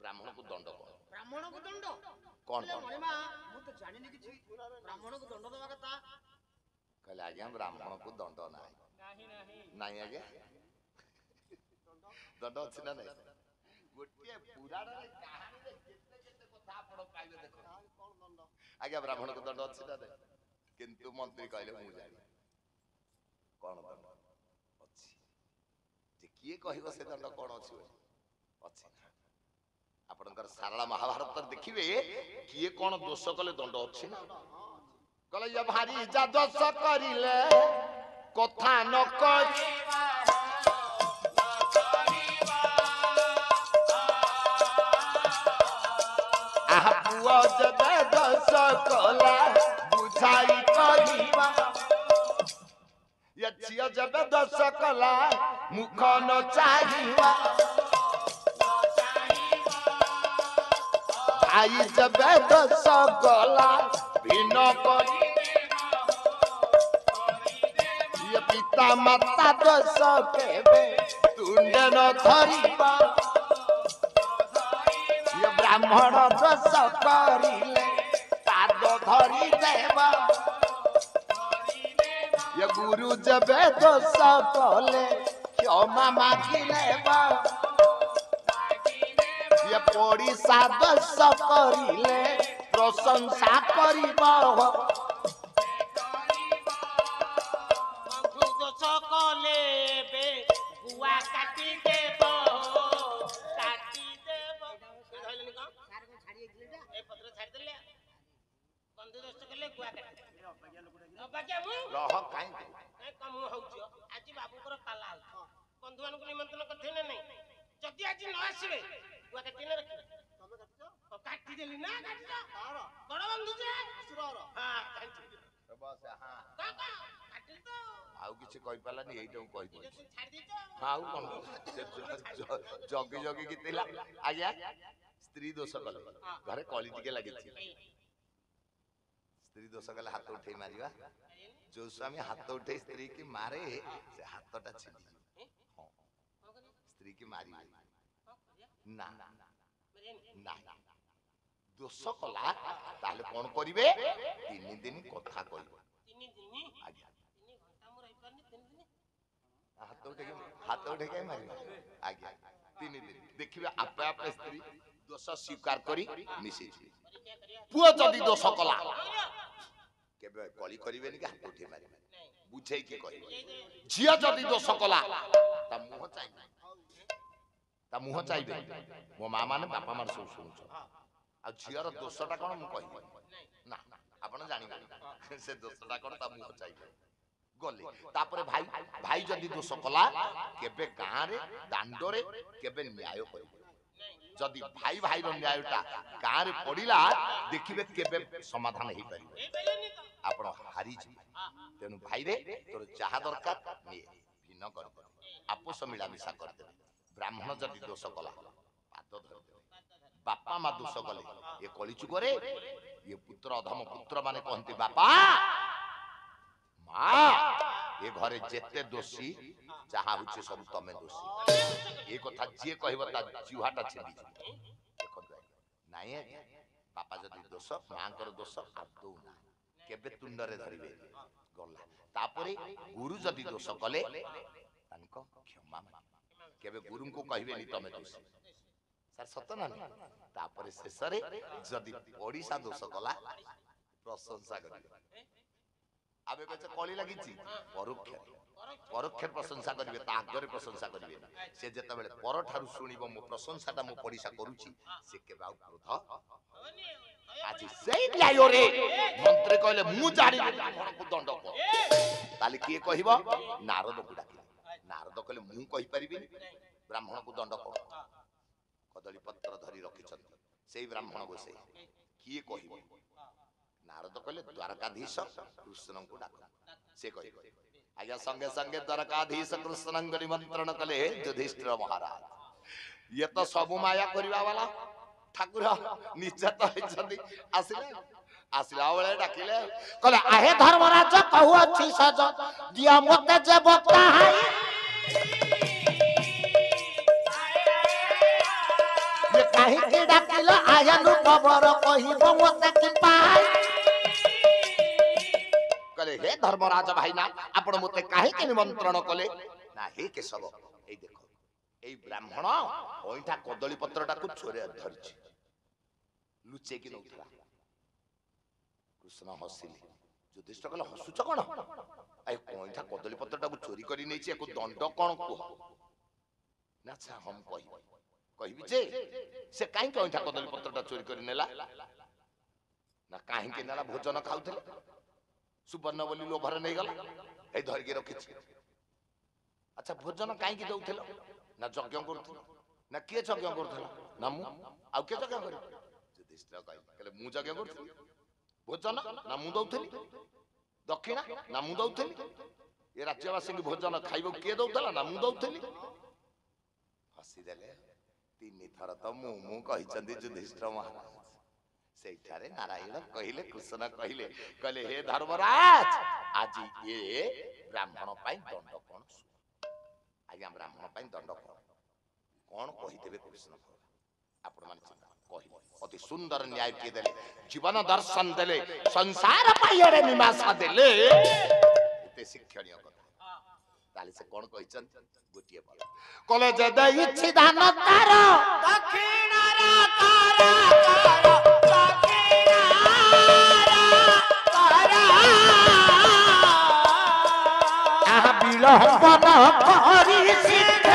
ब्राह्मण को दंड कोन महिमा मु तो जानि नि किछि ब्राह्मण को दंड देबा कथा कहले आज्ञा ब्राह्मण को दंड नहीं आज्ञा दंड अछि ना नहीं गोटे पुराण रे कहानी रे केते केते कथा आपण पाइबे देखो कोन दंड आज्ञा ब्राह्मण को दंड अछि ना नहीं किंतु मंत्री कहले मु जानि कोन दंड अछि जे किए कहिबो से दंड कोन अछि अछि आपनकर सारला महाभारत देखिबे किए कोन दोष कले दंड अछि ना कहले ये भारी जा दोष करिले कथा न कहिबा आह पुआ जबे दोष कला बुझाई कहिबा ये छिया जबे दोष कला मुख न चाहिबा आई जबे दोष कला भिन्न करी पिता माता दोष केबे तुंड न धरिबा ये ब्राह्मण दोष करिले पाद धरि देबा ये गुरु जब दोष कले क्षमा मागिले ये पड़िशा दोष करिले प्रशंसा करिब बंधु दोष कले बे गुआ काटी देब काटी देब कहलेनी का ए पत्र छाड़ देले बंधु दोष कले गुआ काटी बाकी मु रह काई कम होउछ आज बाबूकर पाला बंधु मानक निमंत्रण करथे ना नहीं जदी आज न आसीबे गुआ काटी न रखी तमे काटी देली ना काटी दा बड़ बंधु जे असुरर हां बस हां काका काटी तो आउ किछि कहि पालानी एइटा कहि दो छाड़ दी तो आउ कोन जगी जगी कितिला आज्ञा स्त्री दोष कले घरे कली टिके लागिछि स्त्री दोष कले हाथ उठे मारिबा जो स्वामी हाथ उठे स्त्री की मारे से हाथटा छिड़ी हां स्त्री की मारी ना ना दोष कला ताले कोन करिवे 3 दिन कथा कहिबो 3 दिन आज्ञा 3 घंटा मु रहि परनी 3 दिन हाथ उठे के मारिबा आज्ञा 3 दिन देखिबे आपे आपे स्त्री दोष स्वीकार करी मिसी पुओ जदी दोष कला केबे कली करिवेनी कि हाथ उठे मारिबे बुझै के कहिबो झिया जदी दोष कला ता मुह चाइबे मो मां माने बापा मार सब सुनछ आ झियार दोषटा कोन मु कहिबे ना आपण जानि से दोषटा कोन ता मुह चाइबे गले तापरे भाई भाई जदी दोष कला केबे गां रे दांडो रे केबे न्याय करिबे जदी भाई भाई रो न्यायटा गां रे पडिला देखिबे केबे समाधान हे परिबे आपण हारी जी तेनु भाई रे तोर चाहा दरकार ने भिन्न कर दे आपस मिला मिसा कर दे ब्राह्मण जदी दोष कला पाद धर दे बापा मा दोष कले ये कली चुगरे ये पुत्र अधम पुत्र माने कहंती बापा मां ये घरे जेते दोषी चाहा हुचे सब तमे दोषी ए कथा जे कहबो ता जीवाटा छिडी देखो नाय बापा जदी दोष मां कर दोष आदौ ना केबे तुंडरे धरिबे गला तापरे गुरु जदी दोष कले तानको क्षमा केबे गुरु को कहबे नी तमे दोषी सर सत ना तापरे शेषरे जदी ओडिसा दोष कला प्रशंसा करिबे आबे कछ कली लागिछि परोक्ष परोक्ष प्रशंसा करिवे ता आगरे प्रशंसा करिवे से जेता बेले पर ठारू सुनिबो मो प्रशंसाटा मो पडिसा करूछि से केबा क्रोध आज सेई न्याय रे मंत्री कहले मु जानि ब्राह्मण को दंड को ताले किए कहबो नारद को डाकिले नारद कहले मु कहि परिबि ब्राह्मण को दंड को कदली पत्र धरि रखिछन सेई ब्राह्मण को से किए कहबो नारद कहले द्वारकाधीश कृष्ण को डाक से कहबो आज्ञा संगे संगे द्वारकाधीश कृष्ण को निमंत्रण कले युधिष्ठिर महाराज ये तो सब माया करबा वाला ठाकुर निश्चय तो होइछंदी आसिले आसिला बेले डाकिले कहले आहे धर्मराज कहू अछि सज दिया मते जे बता हाई ये काहे के डाकिलो आयानु खबर कहिबो मते कि पाई कहले हे धर्मराज भाईना आपण मते काहे के निमंत्रण कले ना हे केशव ए देखो ए ब्राह्मण ओइठा कदली पत्रटा को छोरे धरछि लुचे कि नउथला कृष्ण हसिले युधिष्ठिर कहले हसुच कोन ए कोइठा कदली पत्रटा को चोरी करी नैछि एको दंड कोन को ना अच्छा हम कहबी जे से काहे कोइठा कदली पत्रटा चोरी करी नेला ना काहे के नेला भोजन खाउथले सुवर्ण बोली लोभर नहीं गला ए धर के रखिछि अच्छा भोजन काहे की दउथलो ना यज्ञ करथलो ना के यज्ञ करथलो ना मु आ के यज्ञ करी युधिष्ठिर कहले मु यज्ञ करथली भोजन ना मु दउथली दक्षिणा ना मु दउथली ए राज्यवासी के भोजन खाइबो के दउथला ना मु दउथली हसी देले तीन थर तो मु कहिचंदी युधिष्ठिर महाराज सेठारे नारायण कहिले कृष्ण कहिले कहले हे धर्मराज आज ये ब्राह्मण पाई दंड कोन आज्ञा ब्राह्मण पाई दंड कोन कहि देबे कृष्ण आपण मान चिंता कहिले अति सुंदर न्याय के देले जीवन दर्शन देले संसार पाइरे निवास देले କେତେ ଶିକ୍ଷଣୀୟ କଥା। ତାହେଲେ ସେ କଣ କହିଛନ୍ତି ଗୋଟିଏ ପଦ କଲେ ଯେ ଦେଇଛି ଧାନ ତାର ଦକ୍ଷିଣର କର କର ଦକ୍ଷିଣର କର ଆହା ବିଳମ୍ବନ କରି ଶୀଘ୍ର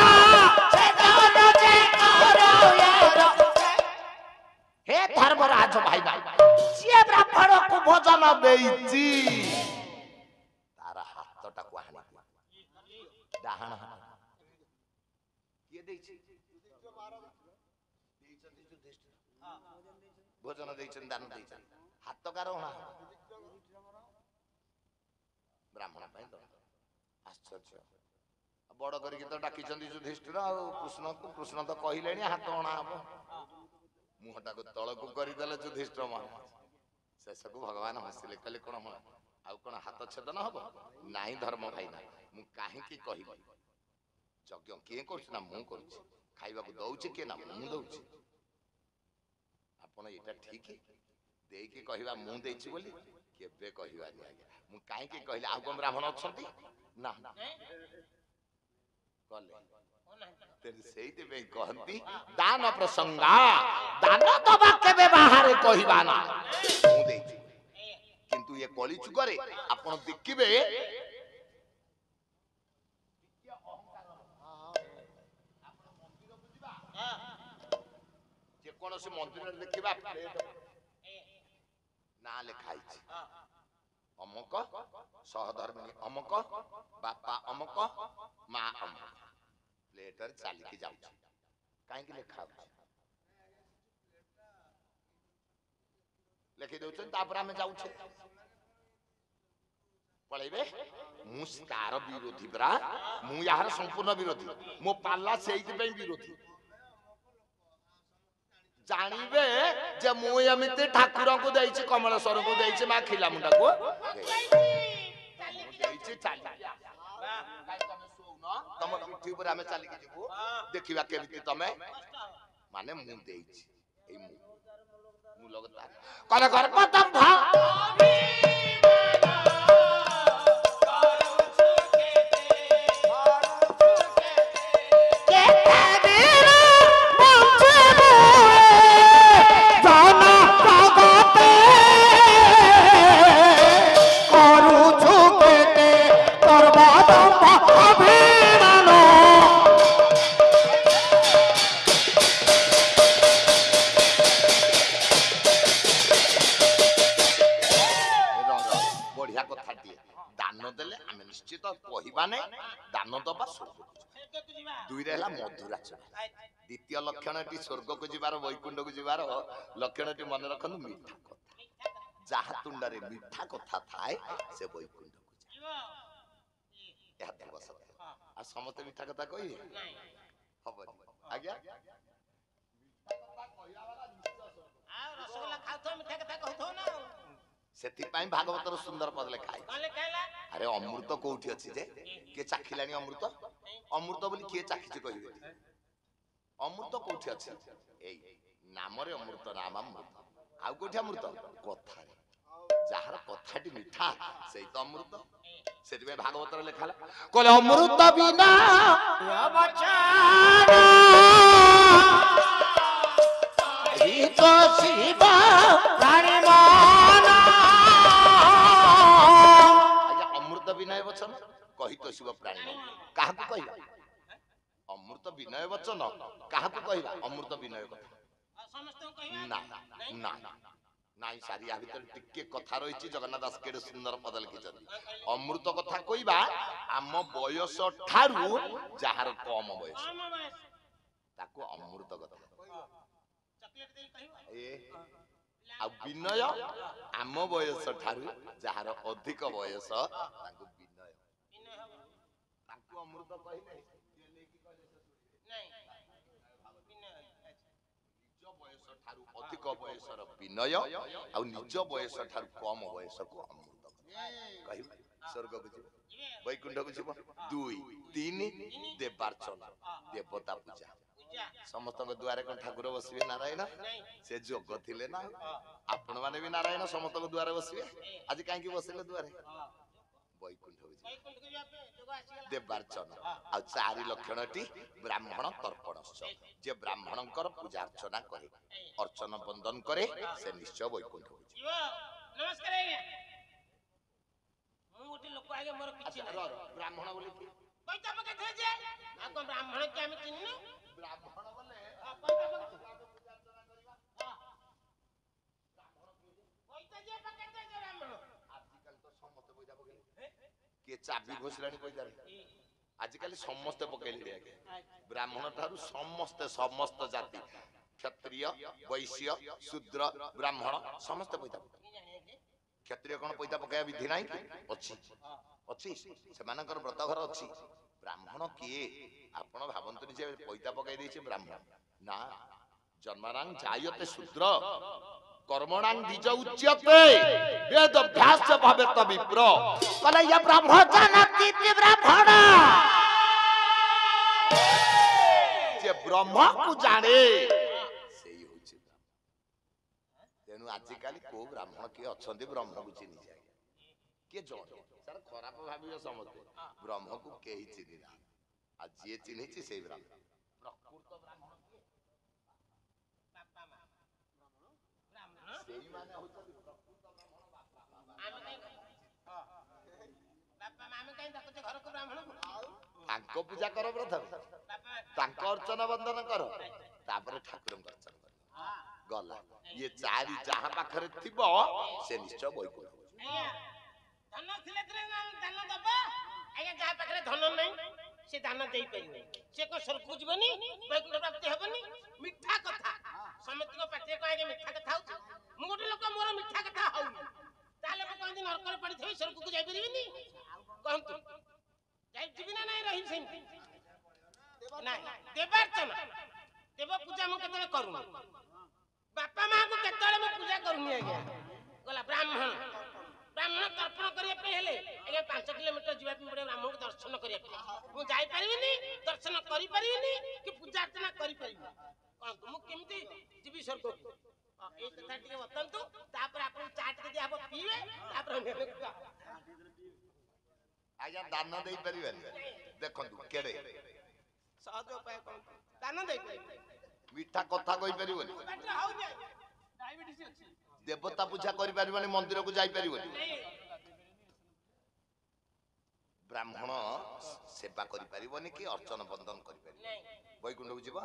ସେ ଦନ ଯେ କର ହେ ଧର୍ମରାଜ ଭାଇ ଭାଇ ସିଏ ବ୍ରାହ୍ମଣକୁ ଭୋଜନ ଦେଇଛି ତାର ହାତଟାକୁ ହାଣି ଡାହାଣ ହାତ କିଏ ଦେଇଛି ଭୋଜନ ଦେଇଛନ୍ତି ଦାନ ଦେଇଛନ୍ତି ହାତ କାର ହଣା ବ୍ରାହ୍ମଣ ପାଇଁ ଦଣ୍ଡ ଆଶ୍ଚର୍ଯ୍ୟ ବଡ କରିକି ତ ଡାକିଛନ୍ତି ଯୁଧିଷ୍ଠିର ଆଉ କୃଷ୍ଣ ତ କହିଲେଣି ହାତ ହଣା ହବ ମୁହଁଟାକୁ ତଳକୁ କରିଦେଲେ ଯୁଧିଷ୍ଠିର ମହାରାଜ ଶେଷକୁ ଭଗବାନ ହସିଲେ କହିଲେ କଣ ଆଉ କଣ ହାତ ଛେଦନ ହବ ନାହିଁ ଧର୍ମ ଭାଇ ନା ମୁଁ କାହିଁକି କହିବି ଯଜ୍ଞ କିଏ କରୁଛି ନା ମୁଁ କରୁଛି ଖାଇବାକୁ ଦଉଛି କିଏ ନା ମୁଁ ଦଉଛି ଆପଣ ଏଇଟା ଠିକ ଦେଇକି କହିବା ମୁଁ ଦେଇଛି ବୋଲି କେବେ କହିବାନି ଆଜ୍ଞା ମୁଁ କାହିଁକି କହିଲି ଆଉ କଣ ବ୍ରାହ୍ମଣ ଅଛନ୍ତି ନା କଲେ ସେଇଥିପାଇଁ କହନ୍ତି ଦାନ ପ୍ରସଙ୍ଗା ଦାନ ଦବା କେବେ ବାହାରେ କହିବା ନା ମୁଁ ଦେଇଛି କିନ୍ତୁ ଏ କଳି ଯୁଗରେ ଆପଣ ଦେଖିବେ ଯେକୌଣସି ମନ୍ଦିରରେ ଦେଖିବା ନା ଲେଖା ହେଇଛି ଅମକ ସହଧର୍ମିଣୀ ଅମକ ବାପା ଅମକ ମା ଅମକ ପ୍ଲେଟରେ ଚାଲିକି ଯାଉଛି କାହିଁକି ଲେଖା ହଉଛି ଲେଖି ଦଉଛନ୍ତି ତାପରେ ଆମେ ଯାଉଛେ ପଳେଇବେ ମୁଁ ତାର ବିରୋଧୀ ପରା ମୁଁ ଏହାର ସମ୍ପୂର୍ଣ୍ଣ ବିରୋଧୀ ମୋ ପାଲା ସେଇଥିପାଇଁ ବିରୋଧୀ ଜାଣିବେ ଯେ ମୁଁ ଏମିତି ଠାକୁରଙ୍କୁ ଦେଇଛି କମଳେଶ୍ୱରଙ୍କୁ ଦେଇଛି ମା ଖିଲାମୁଣ୍ଡାକୁ ଦେଇଛି ତମ ପିଠି ଉପରେ ଆମେ ଚାଲିକି ଯିବୁ ଦେଖିବା କେମିତି ତମେ ମାନେ ମୁଁ ଦେଇଛି ଏଇ ମୁଁ ଲଗତା କର ଗର୍ଭତମ୍ଭ द्वितीय लक्षण स्वर्ग को जीवार वैकुंठ को जीवार लक्षण मन रखु मीठा कथा जहा तुंडे मीठा कथा थाए से वैकुंठ को समस्त मीठा कथा कही आज्ञा भागवतर सुंदर पद लिखा अरे अमृत कौटी अच्छी जे किए चाखिला अमृत अमृत बोली किए चाखी कह अमृत कौटी अच्छे नाम अमृत नाम अमृत आउ कौटी अमृत कथा जार कथाटी मीठा से तो अमृत से भागवतर लिखा कहले अमृत बिना अमृत विनय वचन कही तो शिव प्राणी क्या कहवा अमृत विनय वचन क्या कहवा अमृत विनय कथा ना ना ना सारी या भीतर टिके कथा रही जगन्नाथ दास केडे सुंदर पद लिखिछन अमृत कथा कहवा आम बयस ठारू जार कम बयस ताको अमृत कथा विनय आम बयस ठारू जार अधिक बयस ताको विनय ताको अमृत कहले अधिक बयसर विनय आ निज बयस ठारू कम बयस को अमृत कह स्वर्ग को जीव वैकुंठ को जीव 2 3 देवार्चन देवता पूजा समस्त द्वारे कौन ठाकुर बसवे नारायण से जोग थिले ना आपण माने भी नारायण समस्त द्वारे बसवे आज कहीं बसले द्वारे ବୈକୁଣ୍ଠକୁ ଯିବେ। ବୈକୁଣ୍ଠକୁ ଯିବା ପାଇଁ ଯୋଗ ଆସିଗଲା। ଦେବାର୍ଚନ ଆଉ ଚାରି ଲକ୍ଷଣଟି ବ୍ରାହ୍ମଣ ତର୍ପଣଶ୍ଚ। ଯେ ବ୍ରାହ୍ମଣଙ୍କର ପୂଜା ଅର୍ଚ୍ଚନା କରେ ଅର୍ଚ୍ଚନ ବନ୍ଦନ କରେ ସେ ନିଶ୍ଚୟ ବୈକୁଣ୍ଠକୁ ଯିବ। ଯିବ। ନମସ୍କାର ଆଜ୍ଞା। ମୁଁ ଗୋଟେ ଲୋକ ଆଜ୍ଞା ମୋର କିଛି ନାହିଁ। ବ୍ରାହ୍ମଣ ବୋଲି କି? ପଇତା ପକେଇଥିବେ ଯେ ଆଉ କଣ ବ୍ରାହ୍ମଣ କି ଆମେ ଚିହ୍ନିନୁ? ବ୍ରାହ୍ମଣ ବୋଲେ ପଇତା ପକେଇଥିବେ। ପଇତା ଯିଏ ପକେଇଥିବେ ସେ ବ୍ରାହ୍ମଣ। ଆଜିକାଲି ତ ସମସ୍ତେ ପଇସା ପକେଇଲେ। କିଏ ଚାବି ଘୋଷିଲାଣି ପଇସାରେ। ଆଜିକାଲି ସମସ୍ତେ ପକେଇଲେ ଆଜ୍ଞା। ବ୍ରାହ୍ମଣ ଠାରୁ ସମସ୍ତ ଜାତି କ୍ଷତ୍ରିୟ ବୈଶ୍ୟ ଶୂଦ୍ର ବ୍ରାହ୍ମଣ ସମସ୍ତେ ପଇସା ପକେଇଲେ। କ୍ଷତ୍ରିୟ କଣ ପଇସା ପକେଇବା ବିଧି ନାହିଁ କି? ଅଛି ସେମାନଙ୍କର ବ୍ରତ ଘର ଅଛି। ବ୍ରାହ୍ମଣ କିଏ ଆପଣ ଭାବନ୍ତୁନି ଯେ ପଇସା ପକେଇ ଦେଇଛି ବ୍ରାହ୍ମଣ ନା। ଜନ୍ମନାଂ ଜାୟତେ ଶୂଦ୍ର कर्मणां द्विज उच्यते वेद अभ्यास भवेत विप्र कहले ये ब्राह्मण जानति ब्राह्मण जे ब्रह्म को जाने सेही होछि। तेनु आजि काली को ब्राह्मण के अछंती ब्रह्म को चिनि जाय के जण सर खराब भाबियो समझते ब्रह्म को केही चिनि ना आ जे चिनिछि सेही ब्राह्मण प्रकृत ब्राह्मण के बापा मां ब्राह्मण सेही माने होछथि प्रकृत ब्राह्मण बापा आमे काई बापा मां आमे काई देखो घर को ब्राह्मण तांको पूजा करो प्रथम तांको अर्चना वंदन करो तापर ठाकुर अर्चना करो गला ये चारि जहां पाखरे थिबो से निश्चय बयकुल धन थिले थिले दान दबा आगे जहां पाखरे धन नहीं से दान देई परिबे से को स्वर्ग को जीवनी वैकुंठ प्राप्ति हेबनी मिठा कथा समिति को पाटे को आगे मिठा कथा होछ मु गोटे लोक मोर मिठा कथा होउनी ताले को कोन दिन नरक रे पड़ी थई स्वर्ग को जाई परिबिनी कहंतु जाई जीवी ना नहीं रही सेमती नहीं देवार्चना देव पूजा मु केतले करूनी बापा मां को केतले मु पूजा करूनी आगे गला ब्राह्मण तर्पण करिया पे हेले आगे 5 किलोमीटर जीवा पे पड़े ब्राह्मण को दर्शन करिया पे मु जाई परिबिनी दर्शन करि परिबिनी कि पूजा अर्चना करि परिबिनी कोन मु केमती जीवी स्वर्ग को ए कथा टिके बतंतु तापर आपन चाट के दिया हो पीवे तापर आया दान देई परिबे देखंतु केडे सहज उपाय कोन दान देई परिबे मिठा कथा कहि परिबोनी पेट हो जाय डायबिटीज अछि देवता पूजा करि परिबोनी मंदिर को जाई परिबोनी ब्राह्मण सेवा करि परिबोनी कि अर्चन बंदन करि परिबोनी वैकुंठ को जीवा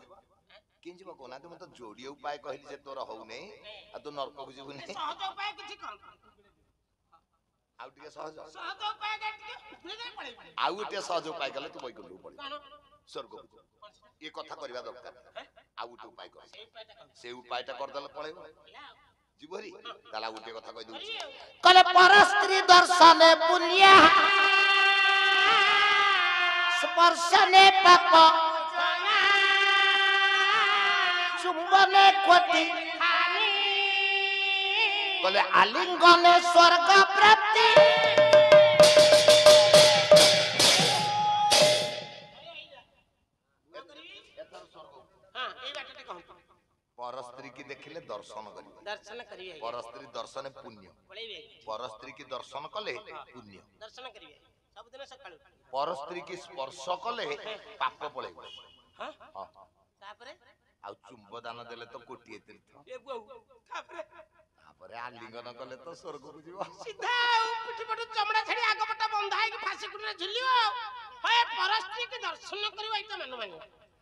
कि जीवा कोना त म त जोड़ी उपाय कहली जे तोर होउ नै आ तो नरक को जीवु नै सहज उपाय किछि कोन आउ टिके सहज उपाय टिके उठले जाय पड़े आउ टिके सहज उपाय कले तू वैकुंठ को पड़ी स्वर्ग को ये कथा करबा दरकार आउ टिके उपाय कर से उपायटा कर दल पळेबो जीवरी ताला उटे कथा कहि दउ कले परस्त्री दर्शने पुण्य स्पर्शने पाप चुंबने कोटि कले आलिंगने स्वर्ग प्राप्ति हां ए बाटटे कहू परस्त्री की देखिले दर्शन करिवे दर्शन करिवे परस्त्री दर्शन पुण्य पळेबे परस्त्री की दर्शन कले पुण्य दर्शन करिवे सब दिन सकाळ परस्त्री की स्पर्श कले पाप पळेबो हां हां तापरे आ चुंबदान देले तो कोटिए तीर्थ ए बहु तापरे आलिंगन कले तो स्वर्ग को जीव सीधा पिठी पटु चमड़ा छड़ी आग पटा बंधा है कि फांसी कुटरे झिलियो होय परस्त्री के दर्शन करिवा इता माने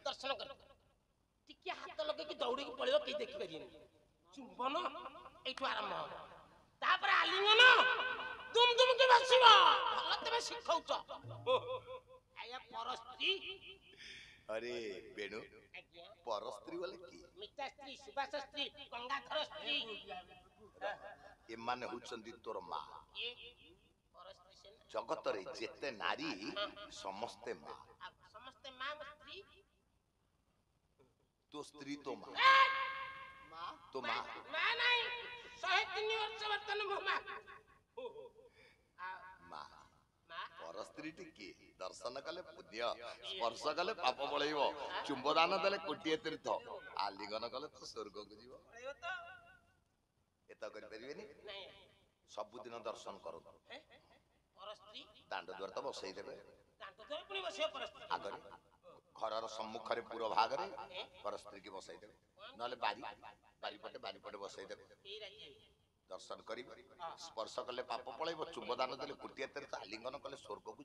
दर्शन कर टिके हाथ लगे कि दौड़ी के पळियो के देखि परिनी चुंबन एठु आरंभ हो तापर आलिंगन दुम दुम के बसिबो भलो तबे शिखौच आया परस्त्री अरे बेणु परस्त्री बोले की मिता स्त्री सुभाष स्त्री गंगाधर स्त्री ए माने हुचंदी तोर मां ये परस्त्री से जगत रे जेते नारी समस्ते मां समस्त मां स्त्री तो स्त्री तो मां तो मां मां नहीं 103 वर्ष वर्तन मुमा मां मां परस्त्री टिके दर्शन कले पुण्य स्पर्श कले पाप पळेइबो चुंबदान देले कोटिए तीर्थ आलिंगन कले तो स्वर्ग को जीव पळेबो तो एता करि परिबेनी नहीं सब दिन दर्शन करो परस्त्री दांड द्वार तो बसई देबे दांत धरे पुणी बसियो परस्त्री आगरे घरर सम्मुखरे पूर्व भागरे परस्त्री की बसई देबे नले बारी पटे बसई देबे ई राज्य दर्शन करी स्पर्श कले पाप पळैबो चुंबदान देले कुटिया तीर्थ आलिंगन कले स्वर्ग को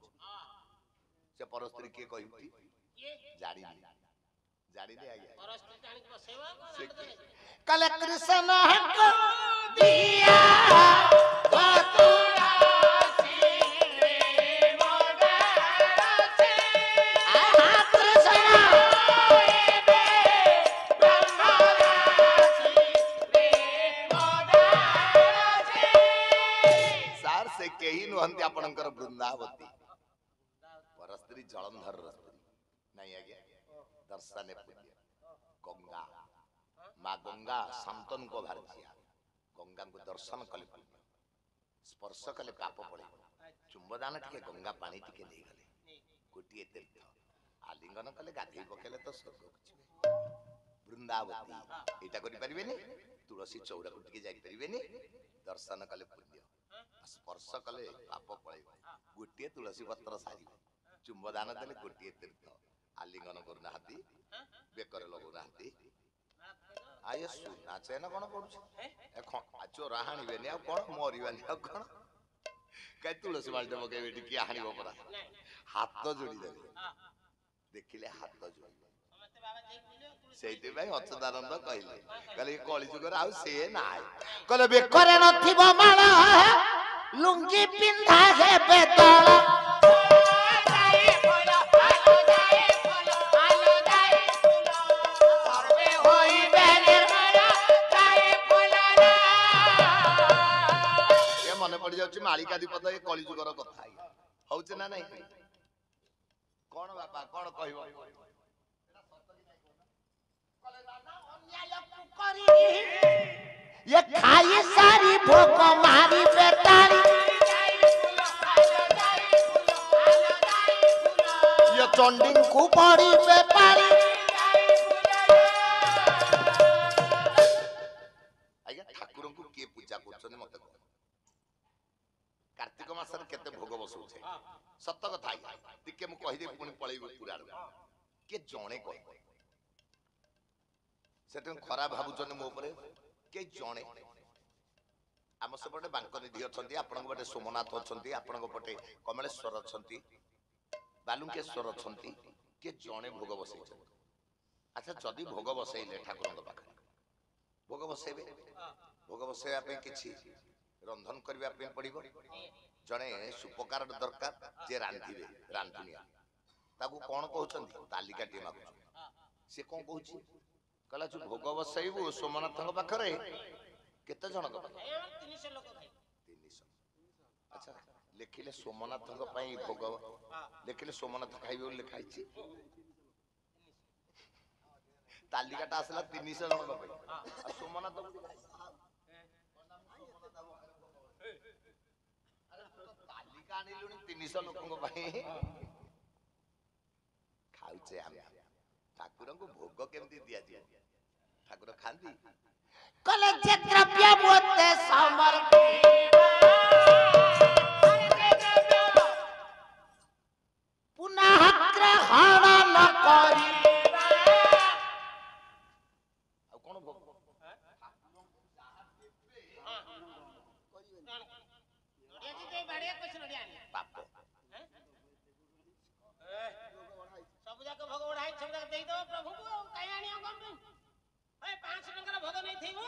से परस्त्री के कहिबी ये जाड़ी दे आगे परस्त्री जानी के बसेवा से कल कृष्ण को दिया बतुरा सार से केही नुहंती आपणकर वृंदावती परस्त्री जलंधर रस्त्री नहीं आज्ञा दर्शने पुण्य गंगा माँ गंगा संतन को भारजिया गंगा को दर्शन कले पुण्य स्पर्श कले पाप पड़े चुंबदान टिके गंगा पानी टिके नहीं गले गोटे तीर्थ आलिंगन कले गाधई पकेले तो स्वर्ग वृंदावती एटा करि परिबेनी तुलसी चौरा को टिके जाई परिबेनी दर्शन कले पुण्य स्पर्श कले पाप पड़े गोटे तुलसी पत्र सारी चुंबदान देले गोटे तीर्थ आलिंगन करूना हाथी बेकर लगौना हाथी आये सुना चेन कोन पडुछ ए चोर हाणीबेनी आ कोन मरिबानी आ कोन कई तुलसी बाल्टे मके टिके हाणीबो परा हाथ जोड़ी देले देखिले हाथ जोड़ी समस्त बाबा देख लियो सेइते भाई अच्युतानंद कहले कहले कली जुगर आउ से नाय कले बेकरे नथिबो माला लुंगी पिंधा हे बेतल मने पड़ जाउची मालिकाधिपत ए कली जुगर कथा होउछ ना नहीं कोन बापा कोन कहबो ये खाई सारी भोक मारी बेतारी ये चंडिंग को पड़ी बेपारी आज्ञा ठाकुर को के पूजा करछने मते कार्तिक मासर केते भोग बसौछे सत्य कथा टिके मु कहि दे पुनी पळैबो पुराण के जणे कहि सेते खराब भाबुचने मो ऊपर के जणे आम सेपटे बांकनिधि अछंती आपन पटे सोमनाथ अछंती आपन पटे कमलेश्वर अछंती बालुकेश्वर अछंती के जणे भोग बसैछन अच्छा जदी भोग बसैले ठाकुरଙ୍କ पाखरे भोग बसैबे भोग बसैबा पे किछि रंधन करबा पे पड़िबो जणे सुपकार दरकार जे रांधिबे रांधुनिया ताकू कोन कहउछन तालिका टी मागु से कोन कहउछि कला जो भोग बसैबो सोमनाथଙ୍କ पाखरे केते जण को 300 लोक खाइ 300 अच्छा लेखिले सोमनाथଙ୍କ पई भोग लेखिले सोमनाथ खाइबे बोल लिखाइछि तालिकाटा आसला 300 जण को आ सोमनाथ तालिका आनिलुनी 300 लोकଙ୍କ पई खाउचे हम ठाकुर को भोग केमती दिया दिया ठाकुर खांदी कले जे द्रव्य मोते समर्पी पुनः ग्रहण न करी अब कोन भोग नडिया जी दे बाड़िया कैसे नडिया आनी पाप सब जाक भोग उड़ाई सब जाक देई दो प्रभु को काई आनी हम ए 500 टका भोग नहीं थीबो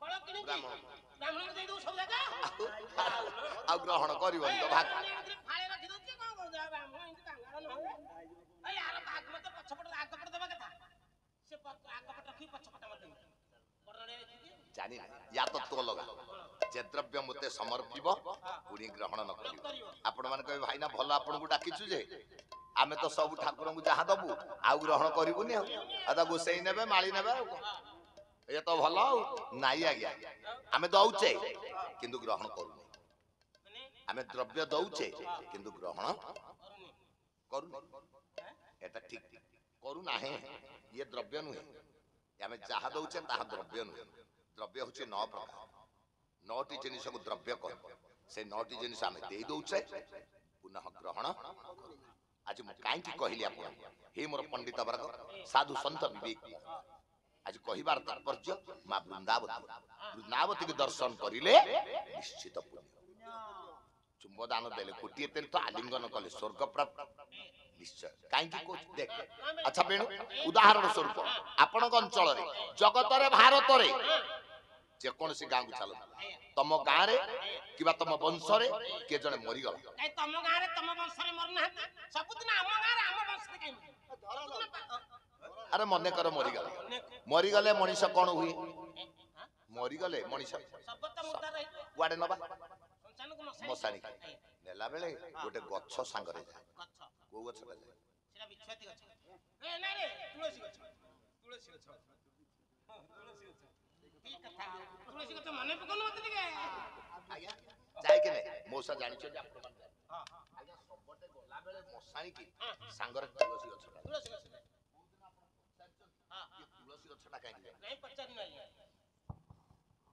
फळ किनि ब्राह्मण को देई दो सब जाक आ ग्रहण करिवन तो भाग फाळे रखि दो के कोन कर दे ब्राह्मण इनके कांगाल न हो ए यार भाग मत पछपट आग पट देबा कथा से आग पट रखी पछपट मत बड़ने जानी या तो लगा जे द्रव्य मते समर्पिब पुनी ग्रहण न करिव आपण मान कहि भाई ना भलो आपण को डाकिछु जे आमे तो सब ठाकुर को जहा दबु आ ग्रहण करिवुनी आ त गोसेई नेबे माली नेबे ये तो भलो नाई आ गया आमे दउचे किंतु ग्रहण करू आमे द्रव्य दउचे किंतु ग्रहण करू एटा ठीक करू नाही ये द्रव्य नुहे आमे जहा दउचे ताहा द्रव्य नुहे द्रव्य होची 9 प्रकार 9टी जिनिस को द्रव्य कह से 9टी जिनिस आमे देई दउछे पुनः ग्रहण आज मु काई की कहली आपण हे मोर पंडित वर्ग साधु संत विवेक आज कहिबार तात्पर्य मा वृंदावती के दर्शन करिले निश्चित पुण्य चुंबदान देले कोटिए तीर्थ आलिंगन कले स्वर्ग प्राप्त निश्चय काई की को देख अच्छा बेणु उदाहरण स्वरूप आपण अंचल रे जगत रे भारत रे जे कोन से गांव चलो तम गां रे किबा तम वंश रे के जने मरि गला ए तम गां रे तम वंश रे मरना सब दिन हम गां रे हम वंश रे काई अरे मने कर मरि गले मनीष कोन हुई मरि गले मनीष सब त मुदा रही वाडे नबा संसार को मसानी नेला बेले गोटे गच्छ सांग रे गच्छ को गच्छ रे सेरा बिछाती गच्छ ए ना रे तुलसी गच्छ तुलसी गच्छ की कथा तुलसी गच्छ मने पकोन मत दिगे आज्ञा जाय के ने मौसा जानि छ हां आज्ञा सबटे गोला बेले मसानी की सांग रे तुलसी गच्छ हां ये तुलसी गच्छटा काई नहीं पचारी नहीं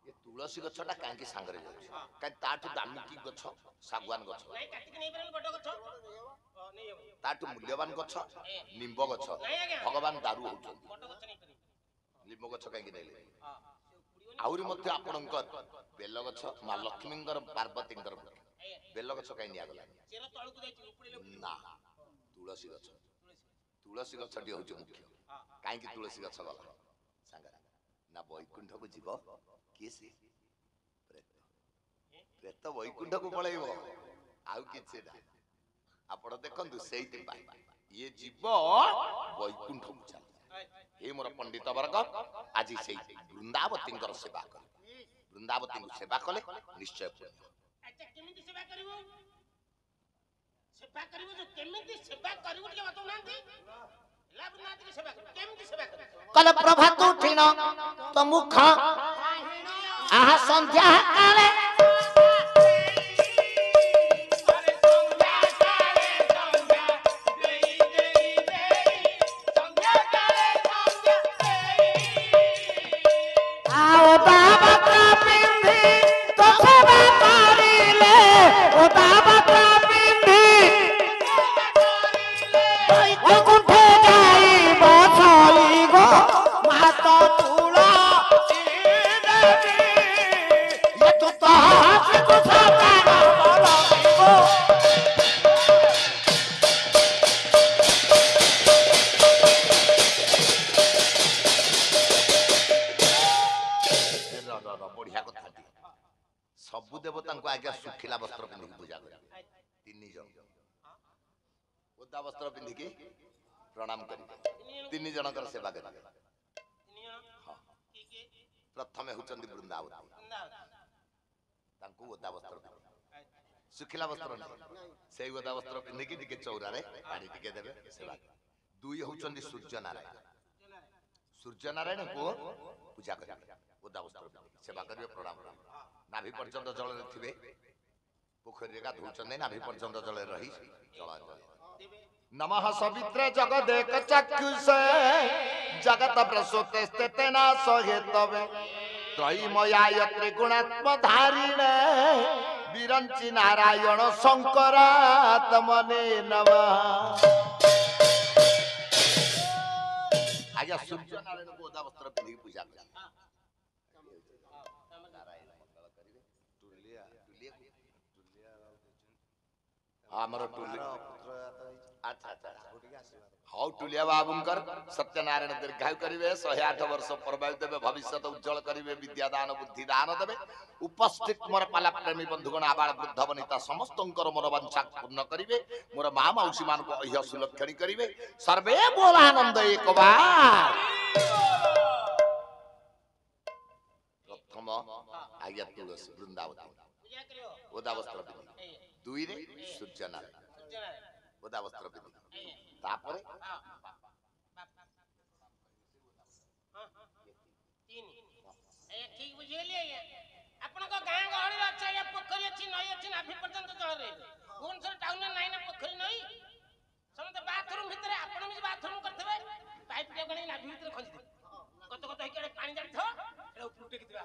ये तुलसी गच्छटा काई सांग रे जाउछ काई ताटु दामी की गच्छ सागवान गच्छ नहीं काटी के नहीं परन बड़ गच्छ नहीं ताटु मूल्यवान गच्छ निम्ब गच्छ भगवान दारू होउछ बड़ गच्छ नहीं परी निम्ब गच्छ काई नै आउरी मध्ये आपणकर बेल गच्छ मा लक्ष्मींगर पार्वतींगर बेल गच्छ काई निया गला चेर तळकु जाई उपड़े ना तुलसी गच्छटी होउछ मुख्य काई की तुलसी गच्छ गला सांगा ना वैकुंठ को जीव किए से प्रेत वैकुंठ को पळैबो आउ किछे ना आपण देखंतु सेइति पाई ये जीव वैकुंठ को चल हे मोर पंडित वर्ग आज से वृंदावती सेवा कर वृंदावती को सेवा कले निश्चय पुण्य अच्छा केमिति सेवा करिवो जो केमिति सेवा करिवो के बताउ नांती लाभ नांती के सेवा करिवो केमिति सेवा करिवो कल प्रभात उठिन तो मुख आहा संध्या काले सबु देवता को आज्ञा सुखिला वस्त्र पिंधि पूजा कर तीन जन ओदा वस्त्र पिंधि के प्रणाम करी तीन जनकर सेवा करी प्रथमे हुचंदी वृंदावती तांको ओदा वस्त्र सुखिला वस्त्र से ओदा वस्त्र पिंधि के टिके चौरा रे पानी टिके देबे सेवा दुई हुचंदी सूर्य नारायण को पूजा करी ओदा वस्त्र सेवा करिवे प्रणाम नाभि पर्यंत जल रे पोखरी का धुचंदे नाभि पर्यंत जल रही जल नमः सवित्र जगदेक चक्षुषे जगत प्रसूते स्थितेना सहेतवे त्रयीमयाय त्रिगुणात्मधारिणे विरंचि नारायण शंकरात्मने नमः आज्ञा सूर्य नारायण को ओदा वस्त्र पिंधि पूजा कर हमर टुलिया अच्छा अच्छा हाउ टुलिया बाबुंकर सत्यनारायण दीर्घायु करिवे 108 वर्ष परबायु देबे भविष्यत उज्जवल करिवे विद्या दान बुद्धि दान देबे उपस्थित मोर पाला प्रेमी बंधुगण आबाल वृद्ध वनिता समस्तंकर मोर वांछा पूर्ण करिवे मोर मां मौसी मान को अह्य सुलक्षणी करिवे सर्वे बोल आनंद एक बार प्रथम आज्ञा तुलसी वृंदावती पूजा करियो ओदा वस्त्र पिंधि दुई रे सूर्य नारायण ओदा वस्त्र पिंधि तापरे तीन ए ठीक बुझिले आपन को गां गहळी अच्छा या पोखरी अछि नई अछि नाभि पर्यंत जल रे भुवनेश्वर टाउन में नाही ना पोखरी नई समते बाथरूम भीतर आपन भी बाथरूम करथबे पाइप के गणी नाभि भीतर खंजी दे कत कत हे के पानी जाई थो ए उपटे के दिबा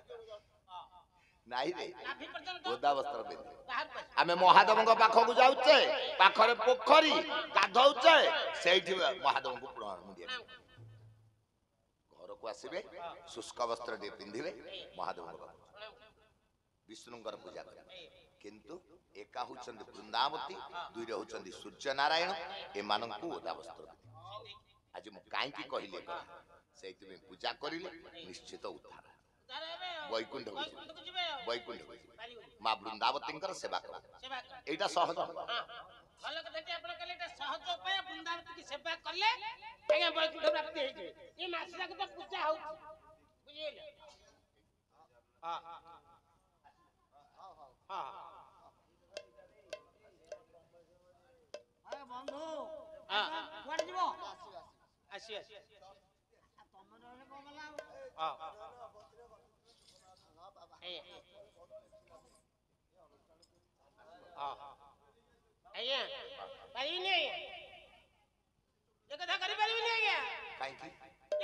ନାଇଁ ରେ ନାଭି ପର୍ଯ୍ୟନ୍ତ ଓଦା ବସ୍ତ୍ର ପିନ୍ଧି ବାହାରକୁ ଆସ। ଆମେ ମହାଦେବଙ୍କ ପାଖକୁ ଯାଉଛେ ପାଖରେ ପୋଖରୀ ଗାଧଉଛେ ସେଇଠି ମହାଦେବଙ୍କୁ ପ୍ରଣାମ ମୁଣ୍ଡିଆ ଘରକୁ ଆସିବେ ଶୁଷ୍କ ବସ୍ତ୍ର ଟିକେ ପିନ୍ଧିବେ ମହାଦେବଙ୍କ ପାଖକୁ ବିଷ୍ଣୁଙ୍କର ପୂଜା କରିବେ କିନ୍ତୁ ଏକା ହଉଛନ୍ତି ବୃନ୍ଦାବତୀ ଦୁଇରେ ହଉଛନ୍ତି ସୂର୍ଯ୍ୟ ନାରାୟଣ ଏମାନଙ୍କୁ ଓଦା ବସ୍ତ୍ର ଆଜି ମୁଁ କାହିଁକି କହିଲି ସେଇଥିପାଇଁ ପୂଜା କରିଲେ ନିଶ୍ଚିତ ଉଦ୍ଧାର ତାର ଏବେ ବୈକୁଣ୍ଠକୁ ଯିବେ ବୈକୁଣ୍ଠକୁ ଯିବେ ଆଉ। ବୈକୁଣ୍ଠକୁ ଯିବେ ପାରିବନି। ମା ବୃନ୍ଦାବତୀଙ୍କର ସେବା କର ସେବା କର। ଏଇଟା ସହଜ ଭଲ କଥାଟି ଆପଣ କହିଲେ ଏଟା ସହଜ ଉପାୟ ବୃନ୍ଦାବତୀ କି ସେବା କଲେ ଆଜ୍ଞା ବୈକୁଣ୍ଠ ପ୍ରାପ୍ତି ହେଇଯିବେ। ଏ ମାସ ଯାକ ତ ପୂଜା ହଉଛି ବୁଝିଲେ? ହଁ ହଁ ବନ୍ଧୁ ହଁ କୁଆଡେ ଯିବ ଆସି ଆସି ତମେ ରହିଲେ କଣ ଗଲା ହଁ ଆଜ୍ଞା ପାରିବିନି ଆଜ୍ଞା ଏ କଥା କରିପାରିବିନି ଆଜ୍ଞା କାହିଁକି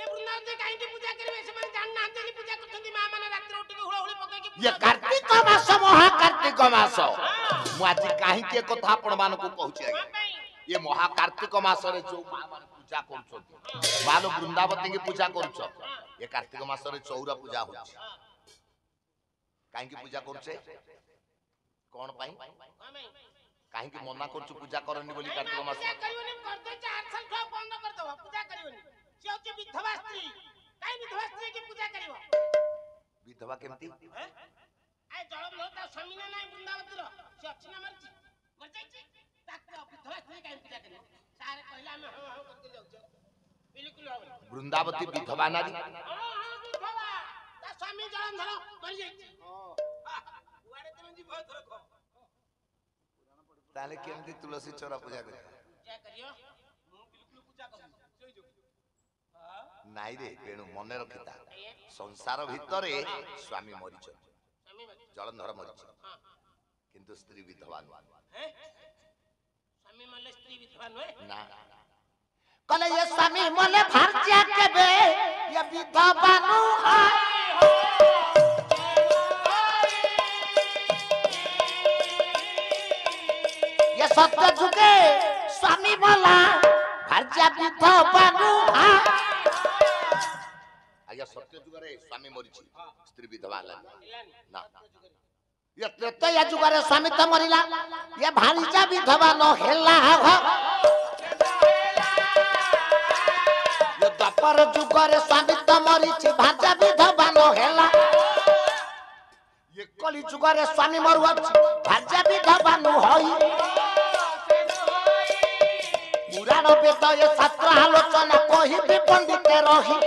ଏ ବୃନ୍ଦାବତୀ କାହିଁକି ପୂଜା କରିବେ ସେମାନେ ଜାଣିନାହାନ୍ତି ଯେ ପୂଜା କରୁଛନ୍ତି ମା ମାନେ ରାତିରେ ଉଠିକି ହୁଳହୁଳି ପକେଇକି ଇଏ କାର୍ତ୍ତିକ ମାସ ମହାକାର୍ତ୍ତିକ ମାସ ମୁଁ ଆଜି କାହିଁକି ଏ କଥା ଆପଣ ମାନଙ୍କୁ କହୁଛି ଆଜ୍ଞା ଇଏ ମହାକାର୍ତ୍ତିକ ମାସରେ ଯୋଉ ମା ମାନେ ପୂଜା କରୁଛନ୍ତି ମାଲ ବୃନ୍ଦାବତୀଙ୍କୁ ପୂଜା କରୁଛ ଏ କାର୍ତ୍ତିକ ମାସରେ ଚଉରା ପୂଜା ହଉଛି କାହିଁକି ପୂଜା କରୁଛେ କଣ ପାଇଁ କାହିଁକି ମନା କରୁଛୁ ପୂଜା କରନି ବୋଲି କାର୍ତ୍ତିକ ମାସ ପୂଜା କରିବନି କରିଦେଇଛ 8 ସାଲ ଛୁଆ ବନ୍ଦ କରିଦବ ପୂଜା କରିବନି ସେ ହଉଛି ବିଧବା ସ୍ତ୍ରୀ କାଇଁ ବିଧବା ସ୍ତ୍ରୀ କି ପୂଜା କରିବ ବିଧବା କେମିତି ଆଏ ଜଳବନ୍ଧ ତା ସ୍ୱାମୀ ନା ନାହିଁ ବୃନ୍ଦାବତୀର ସେ ଅଛି ନା ମରିଛି ମରିଯାଇଛି ତାକୁ ବିଧବା ସ୍ତ୍ରୀ କାଇଁ ପୂଜା କରିବ ସାରେ କହିଲେ ଆମେ ହଁ ହଁ କରିକି ଯାଉଛୁ ବିଲକୁଲ ହବନି ବୃନ୍ଦାବତୀ ବିଧବା ନାରୀ ହଁ ବିଧବା ତା ସ୍ୱାମୀ ଜଳନ୍ଧର ମରିଯାଇଛି କୁଆଡେ ତମେ ଯିବ ଏଥର କହ ତାହେଲେ କେମିତି ତୁଳସୀ ଚୋରା ପୂଜା କରିବା ପୂଜା କରିବ ମୁଁ ବିଲକୁଲ ପୂଜା କରୁନି ସେଇ ଯୋଗୁଁ ନାଇଁ ରେ ତେଣୁ ମନେ ରଖିଥା ସଂସାର ଭିତରେ ସ୍ୱାମୀ ମରିଛନ୍ତି ସ୍ୱାମୀ ମରିଛି ଜଳନ୍ଧର ମରିଛି ହଁ କିନ୍ତୁ ସ୍ତ୍ରୀ ବିଧବା ନୁହେଁ ସ୍ୱାମୀ ମଲେ ସ୍ତ୍ରୀ ବିଧବା ନୁହେଁ ନା कहले ये स्वामी मोले भारजिया के बे ये विधवा नुहा ये सत्य जुगे स्वामी मोला भारजिया विधवा नुहा ଆଜ୍ଞା ସତ୍ୟ ଯୁଗରେ ସ୍ୱାମୀ ମରିଛି ସ୍ତ୍ରୀ ବିଧବା ହେଲାନି ହେଲାନି ନା ये त्रेतया जुगरे स्वामी तो मरिला ये भारजिया विधवा न हेला ये द्वापर जुगरे स्वामी तो मरिछि भारजिया विधवा न हेला ये कली जुगरे स्वामी मरुअछि भारजिया विधवा न होई पुराण वेद ये शास्त्र आलोचना कहि भी पंडित रही